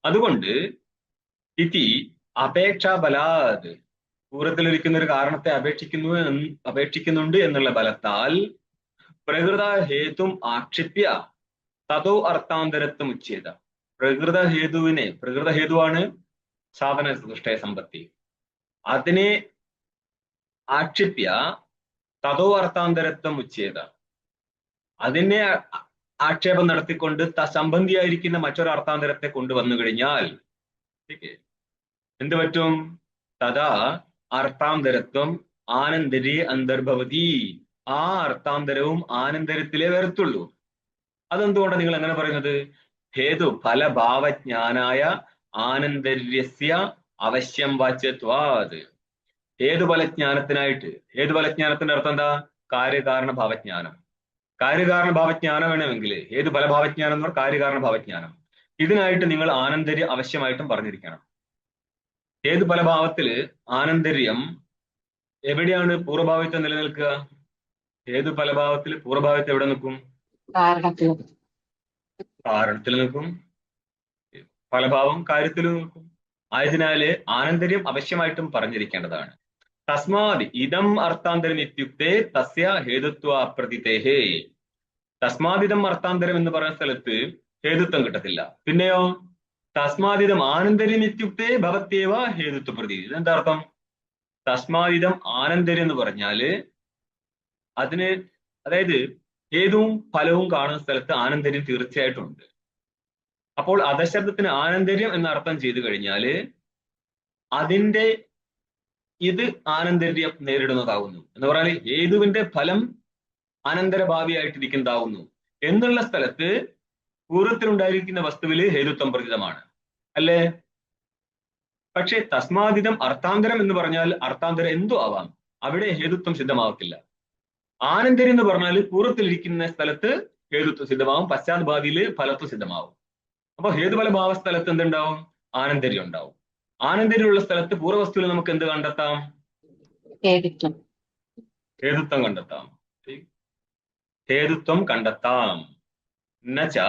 [SPEAKER 1] അതുകൊണ്ട് ഇതി അപേക്ഷ ബലാത്, പൂർവ്വത്തിലിരിക്കുന്ന ഒരു കാരണത്തെ അപേക്ഷിക്കുന്നുണ്ട് എന്നുള്ള ബലത്താൽ പ്രകൃത ഹേതും ആക്ഷിപ്യ തതോ അർത്ഥാന്തരത്വം ഉച്ചേത. പ്രകൃത ഹേതുവാണ് സാധന ചതുഷ്ടയ സമ്പത്തി. അതിനെ ആക്ഷിപ്യ തതോ അർത്ഥാന്തരത്വം ഉച്ചേത, അതിനെ ആക്ഷേപം നടത്തിക്കൊണ്ട് സംബന്ധിയായിരിക്കുന്ന മറ്റൊരു അർത്ഥാന്തരത്തെ കൊണ്ടുവന്നു കഴിഞ്ഞാൽ എന്ത് പറ്റും? തഥാ അർത്ഥാന്തരത്വം ആനന്ദരി അന്തർഭവതി. ആ അർത്ഥാന്തരവും ആനന്ദരത്തിലേ വരത്തുള്ളൂ. അതെന്തുകൊണ്ടാണ് നിങ്ങൾ അങ്ങനെ പറയുന്നത്? ഹേതു ഫലഭാവജ്ഞാനായ ആനന്ദര്യസ്യ അവശ്യം വാച്യത്വാത്. ഹേതുഫലജ്ഞാനത്തിനായിട്ട്, ഹേതുഫലജ്ഞാനത്തിന്റെ അർത്ഥം എന്താ? കാര്യകാരണ ഭാവജ്ഞാനം. കാര്യകാരണ ഭാവജ്ഞാനം വേണമെങ്കിൽ ഹേതുഫലഭാവജ്ഞാനം എന്ന് പറഞ്ഞാൽ കാര്യകാരണ ഭാവജ്ഞാനം. ഇതിനായിട്ട് നിങ്ങൾ ആനന്ദര്യം അവശ്യമായിട്ടും പറഞ്ഞിരിക്കണം. ഹേതുഫലഭാവത്തില് ആനന്ദര്യം എവിടെയാണ് പൂർവ്വഭാവത്വം നിലനിൽക്കുക? ഹേതുഫലഭാവത്തിൽ പൂർവ്വഭാവത്വം എവിടെ നിൽക്കും? കാരണത്തിൽ നിൽക്കും. ഫലഭാവം കാര്യത്തിൽ നിൽക്കും. ആയതിനാല് ആനന്ദര്യം അവശ്യമായിട്ടും പറഞ്ഞിരിക്കേണ്ടതാണ്. തസ്മാത് ഇതം അർത്ഥാന്തരം ഇത്യുക്തേ തസ്യ ഹേതുത്വ അപ്രതിതേഹേ. തസ്മാദിതം അർത്ഥാന്തരം എന്ന് പറയുന്ന സ്ഥലത്ത് ഹേതുത്വം കിട്ടത്തില്ല. പിന്നെയോ തസ്മാദിതം ആനന്ദര്യം ഇത്യുക്തേ ഭവത്യേവ ഹേതുത്വ പ്രതി. ഇതെന്താ അർത്ഥം? തസ്മാദിതം ആനന്ദര്യം എന്ന് പറഞ്ഞാല് അതിന്, അതായത് ഹേതുവും ഫലവും കാണുന്ന സ്ഥലത്ത് ആനന്ദര്യം തീർച്ചയായിട്ടും ഉണ്ട്. അപ്പോൾ അധശബ്ദത്തിന് ആനന്ദര്യം എന്ന അർത്ഥം ചെയ്തു കഴിഞ്ഞാല് അതിന്റെ ഇത് ആനന്ദര്യം നേരിടുന്നതാവുന്നു. എന്ന് പറഞ്ഞാൽ ഹേതുവിന്റെ ഫലം അനന്തരഭാവിയായിട്ടിരിക്കുന്നതാവുന്നു എന്നുള്ള സ്ഥലത്ത് പൂർവ്വത്തിലുണ്ടായിരിക്കുന്ന വസ്തുവില് ഹേതുത്വം പ്രചിതമാണ്, അല്ലേ? പക്ഷെ തസ്മാദിതം അർത്ഥാന്തരം എന്ന് പറഞ്ഞാൽ അർത്ഥാന്തരം എന്തോ ആവാം, അവിടെ ഹേതുത്വം സിദ്ധമാവത്തില്ല. ആനന്ദര്യം എന്ന് പറഞ്ഞാൽ പൂർവ്വത്തിലിരിക്കുന്ന സ്ഥലത്ത് ഹേതുത്വം സിദ്ധമാവും, പശ്ചാത് ഭാവിയില് ഫലത്വം സിദ്ധമാവും. അപ്പൊ ഹേതുഫലഭാവ സ്ഥലത്ത് എന്തുണ്ടാവും? ആനന്ദര്യം ഉണ്ടാവും. ആനന്ദര്യമുള്ള സ്ഥലത്ത് പൂർവ്വവസ്തുവിൽ നമുക്ക് എന്ത് കണ്ടെത്താം? ഹേതുത്വം കണ്ടെത്താം. ഹേതുത്വം കണ്ടെത്താം. എന്നുവച്ച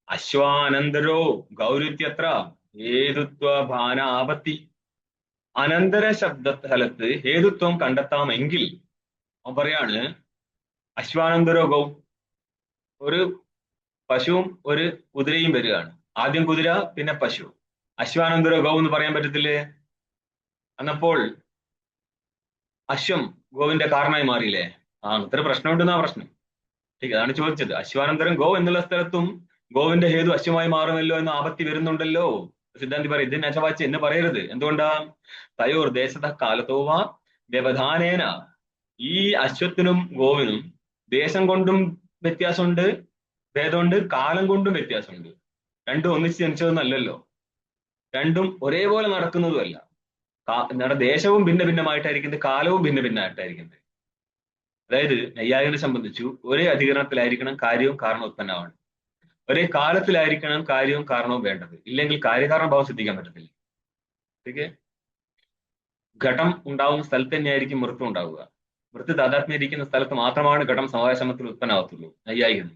[SPEAKER 1] അശ്വാനന്തരോ ഗൗരിത്യത്ര ഹേതുത്വഭാന ആപത്തി. അനന്തര ശബ്ദസ്ഥലത്ത് ഹേതുത്വം കണ്ടെത്താമെങ്കിൽ അവൻ പറയാണ് അശ്വാനന്തരോ ഗൗ, ഒരു പശുവും ഒരു കുതിരയും വരികയാണ്. ആദ്യം കുതിര, പിന്നെ പശു. അശ്വാനന്തരോ ഗൗ എന്ന് പറയാൻ പറ്റത്തില്ലേ? എന്നപ്പോൾ അശ്വം ഗോവിന്റെ കാരണമായി മാറിയില്ലേ? ഇത്ര പ്രശ്നമുണ്ടെന്നാ പ്രശ്നം. അതാണ് ചോദിച്ചത്. അശ്വാനന്തരം ഗോ എന്നുള്ള സ്ഥലത്തും ഗോവിന്റെ ഹേതു അശ്വമായി മാറുമല്ലോ എന്ന ആപത്തി വരുന്നുണ്ടല്ലോ. സിദ്ധാന്തി പറയും ഇതിന് അശവാച്ച് എന്ന് പറയരുത്. എന്തുകൊണ്ടാ? തയോർ ദേശത കാലത്തോവ വ്യവധാനേന. ഈ അശ്വത്തിനും ഗോവിനും ദേശം കൊണ്ടും വ്യത്യാസമുണ്ട്, ഭേദമുണ്ട്, കാലം കൊണ്ടും വ്യത്യാസമുണ്ട്. രണ്ടും ഒന്നിച്ച് ജനിച്ചതൊന്നല്ലല്ലോ, രണ്ടും ഒരേപോലെ നടക്കുന്നതുമല്ല. എന്താണ് ദേശവും ഭിന്ന ഭിന്നമായിട്ടായിരിക്കുന്നത്, കാലവും ഭിന്ന ഭിന്നമായിട്ടായിരിക്കുന്നത്. അതായത് നൈയായികനെ സംബന്ധിച്ചു ഒരേ അധികരണത്തിലായിരിക്കണം കാര്യവും കാരണവും ഉത്പന്നമാണ്, ഒരേ കാലത്തിലായിരിക്കണം കാര്യവും കാരണവും വേണ്ടത്, ഇല്ലെങ്കിൽ കാര്യകാരണഭാവം സിദ്ധിക്കാൻ പറ്റത്തില്ല. ഓക്കെ, ഘടം ഉണ്ടാവുന്ന സ്ഥലത്ത് തന്നെയായിരിക്കും മൃത്യു ഉണ്ടാവുക. മൃത്യു താതാത്മ്യം ഇരിക്കുന്ന സ്ഥലത്ത് മാത്രമാണ് ഘടം സമവായശ്രമത്തിൽ ഉത്പന്നമാകത്തുള്ളൂ നൈയായികന്.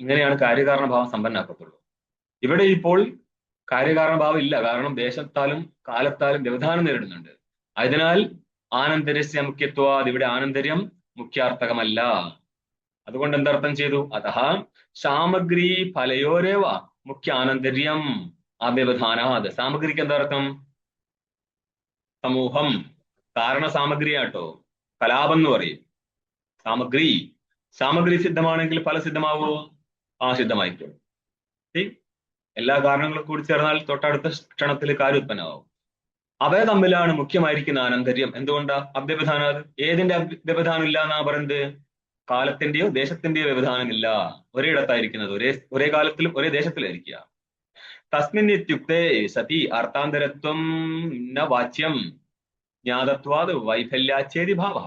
[SPEAKER 1] ഇങ്ങനെയാണ് കാര്യകാരണഭാവം സമ്പന്നാക്കത്തുള്ളൂ. ഇവിടെ ഇപ്പോൾ കാര്യകാരണഭാവം ഇല്ല, കാരണം ദേശത്താലും കാലത്താലും വ്യവധാനം നേരിടുന്നുണ്ട്. അതിനാൽ ആനന്തരസ്യ മുഖ്യത്വാത്, ഇവിടെ ആനന്തര്യം മുഖ്യാർത്ഥകമല്ല. അതുകൊണ്ട് എന്തർത്ഥം ചെയ്തു? അതഃ സാമഗ്രി ഫലയോരേവ മുഖ്യ ആനന്തര്യം അവ്യവധാനാത്. സാമഗ്രിക്ക് എന്താർത്ഥം? സമൂഹം, കാരണ സാമഗ്രിയാട്ടോ. കലാപം എന്ന് പറയും സാമഗ്രി. സാമഗ്രി സിദ്ധമാണെങ്കിൽ ഫലസിദ്ധമാവോ? ആ, സിദ്ധമായിരിക്കും. എല്ലാ കാരണങ്ങളും കൂടി ചേർന്നാൽ തൊട്ടടുത്ത ക്ഷണത്തിൽ കാര്യം ഉത്പന്നമാവും. അവയെ തമ്മിലാണ് മുഖ്യമായിരിക്കുന്ന ആനന്തര്യം. എന്തുകൊണ്ടാ? അവ്യവധാനം. ഏതിന്റെ വ്യവധാനം ഇല്ല എന്നാ പറയുന്നത്? കാലത്തിന്റെയോ ദേശത്തിന്റെയോ വ്യവധാനമില്ല. ഒരേ ഇടത്തായിരിക്കുന്നത്, ഒരേ കാലത്തിലും ഒരേ ദേശത്തിലായിരിക്കുക. തസ്മിൻ ഇത്യുക്തേ സതി അർത്ഥാന്തരത്വം ന വാച്യം ജ്ഞാതത്വാത് വൈഫല്യാച്ഛേദി ഭാവ.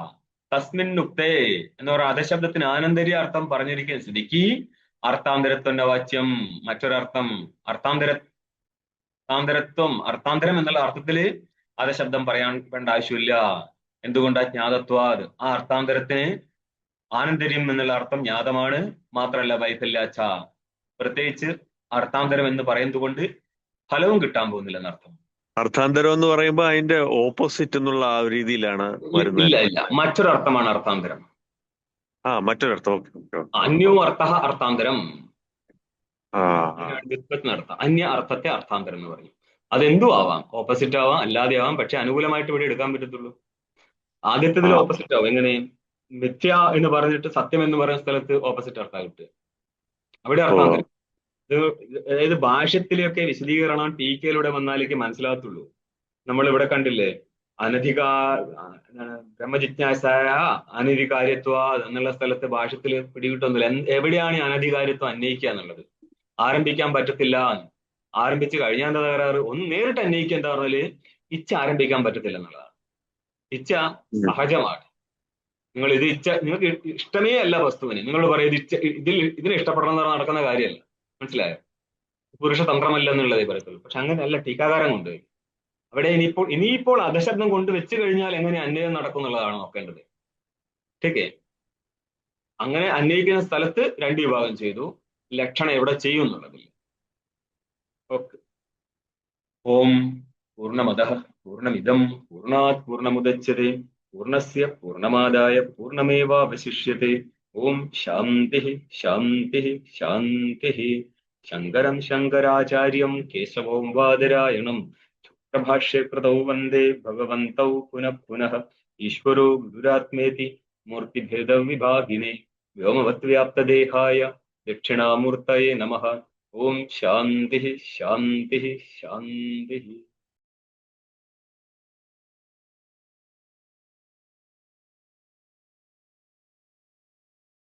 [SPEAKER 1] തസ്മിൻ ഉക്തേ എന്ന് പറയുന്ന അധശബ്ദത്തിന് ആനന്തര്യ അർത്ഥം പറഞ്ഞിരിക്കുന്ന സ്ഥിതിക്ക് അർത്ഥാന്തരത്വം ന വാച്യം, മറ്റൊരർത്ഥം അർത്ഥാന്തരത്വം, അർത്ഥാന്തരം എന്നുള്ള അർത്ഥത്തില് അധശബ്ദം പറയാൻ വേണ്ട ആവശ്യമില്ല. എന്തുകൊണ്ടാ? ജ്ഞാതത്വാത്, ആ അർത്ഥാന്തരത്തിന് ആനന്തര്യം എന്നുള്ള അർത്ഥം ജ്ഞാതമാണ്. മാത്രമല്ല വൈഫല്യാച്ച, പ്രത്യേകിച്ച് അർത്ഥാന്തരം എന്ന് പറയുന്നത് കൊണ്ട് ഫലവും കിട്ടാൻ പോകുന്നില്ല എന്നർത്ഥം.
[SPEAKER 5] അർത്ഥാന്തരം എന്ന് പറയുമ്പോ അതിന്റെ ഓപ്പോസിറ്റ് എന്നുള്ള ആ ഒരു രീതിയിലാണ് വരുന്നത്.
[SPEAKER 1] ഇല്ല, മറ്റൊരർത്ഥമാണ് അർത്ഥാന്തരം.
[SPEAKER 5] മറ്റൊരർത്ഥം.
[SPEAKER 1] അന്യവും അർത്ഥ അർത്ഥാന്തരം,
[SPEAKER 5] ആ
[SPEAKER 1] അർത്ഥം. അന്യ അർത്ഥത്തെ അർത്ഥാന്തരം എന്ന് പറയും. അതെന്തും ആവാം, ഓപ്പോസിറ്റ് ആവാം, അല്ലാതെ ആവാം. പക്ഷെ അനുകൂലമായിട്ട് ഇവിടെ എടുക്കാൻ പറ്റത്തുള്ളൂ. ആദ്യത്തിൽ ഓപ്പോസിറ്റ് ആവും. എങ്ങനെ? മിഥ്യ എന്ന് പറഞ്ഞിട്ട് സത്യം എന്ന് പറയുന്ന സ്ഥലത്ത് ഓപ്പോസിറ്റ് അർത്ഥം കിട്ടുക, അവിടെ അർത്ഥാന്തരം. അതായത് ഭാഷ്യത്തിലൊക്കെ വിശദീകരണം ടീക്കയിലൂടെ വന്നാലേക്ക് മനസ്സിലാകത്തുള്ളൂ. നമ്മൾ ഇവിടെ കണ്ടില്ലേ, ബ്രഹ്മജിജ്ഞാസായ അനധികാര്യത്വ എന്നുള്ള സ്ഥലത്ത് ഭാഷ്യത്തിൽ പിടികിട്ടൊന്നുമില്ല. എവിടെയാണ് ഈ അനധികാര്യത്വം അന്വയിക്കുക എന്നുള്ളത്? ആരംഭിക്കാൻ പറ്റത്തില്ല. ആരംഭിച്ചു കഴിഞ്ഞാൽ എന്താ തകരാറ്? ഒന്ന് നേരിട്ട് അന്വയിക്കുക. എന്താ പറഞ്ഞാല് ഇച്ഛ ആരംഭിക്കാൻ പറ്റത്തില്ല എന്നുള്ളതാണ്. ഇച്ഛ സഹജമാണ്. നിങ്ങൾ ഇത് നിങ്ങൾക്ക് ഇഷ്ടമേ അല്ല വസ്തുവിന്, നിങ്ങൾ പറയുന്നത് ഇതിനെ ഇഷ്ടപ്പെടണം എന്ന് പറഞ്ഞാൽ നടക്കുന്ന കാര്യമല്ല. മനസ്സിലായോ? പുരുഷതന്ത്രമല്ല എന്നുള്ളതേ പറയത്തുള്ളൂ. പക്ഷെ അങ്ങനെയല്ല ടീക്കാകാരം കൊണ്ട്. അവിടെ ഇനിയിപ്പോൾ അധശബ്ദം കൊണ്ട് വെച്ച് കഴിഞ്ഞാൽ എങ്ങനെ അന്വയം നടക്കും എന്നുള്ളതാണ് നോക്കേണ്ടത്. ഓക്കെ, അങ്ങനെ അന്വയിക്കുന്ന സ്ഥലത്ത് രണ്ട് വിഭാഗം ചെയ്തു. ലക്ഷണം എവിടെ ചെയ്യും എന്നുള്ളതിൽ. ഓക്കെ. ഓം പൂർണ്ണമദഃ പൂർണ്ണമിദം പൂർണ്ണാത് പൂർണ്ണമുദച്യതേ പൂർണ്ണസ്യ പൂർണ്ണമാദായ പൂർണ്ണമേവാവശിഷ്യത്തെ. ഓം ശാന്തി ശാന്തി ശാന്തി. ശങ്കരം ശങ്കരാചാര്യം കേശവം വാദരായണം ഭാഷ്യ കൃതൗ വന്ദേ ഭഗവന്തൗ പുനഃ പുനഃ. ഈശ്വരോ ഗുരുരാത്മേതി മൂർത്തിഭേദ വിഭാഗിനെ വ്യോമവത്വ്യാപ്തദേഹായ ദക്ഷിണാമൂർത്തയേ നമഃ. ഓം ശാന്തി ശാന്തി ശാന്തി.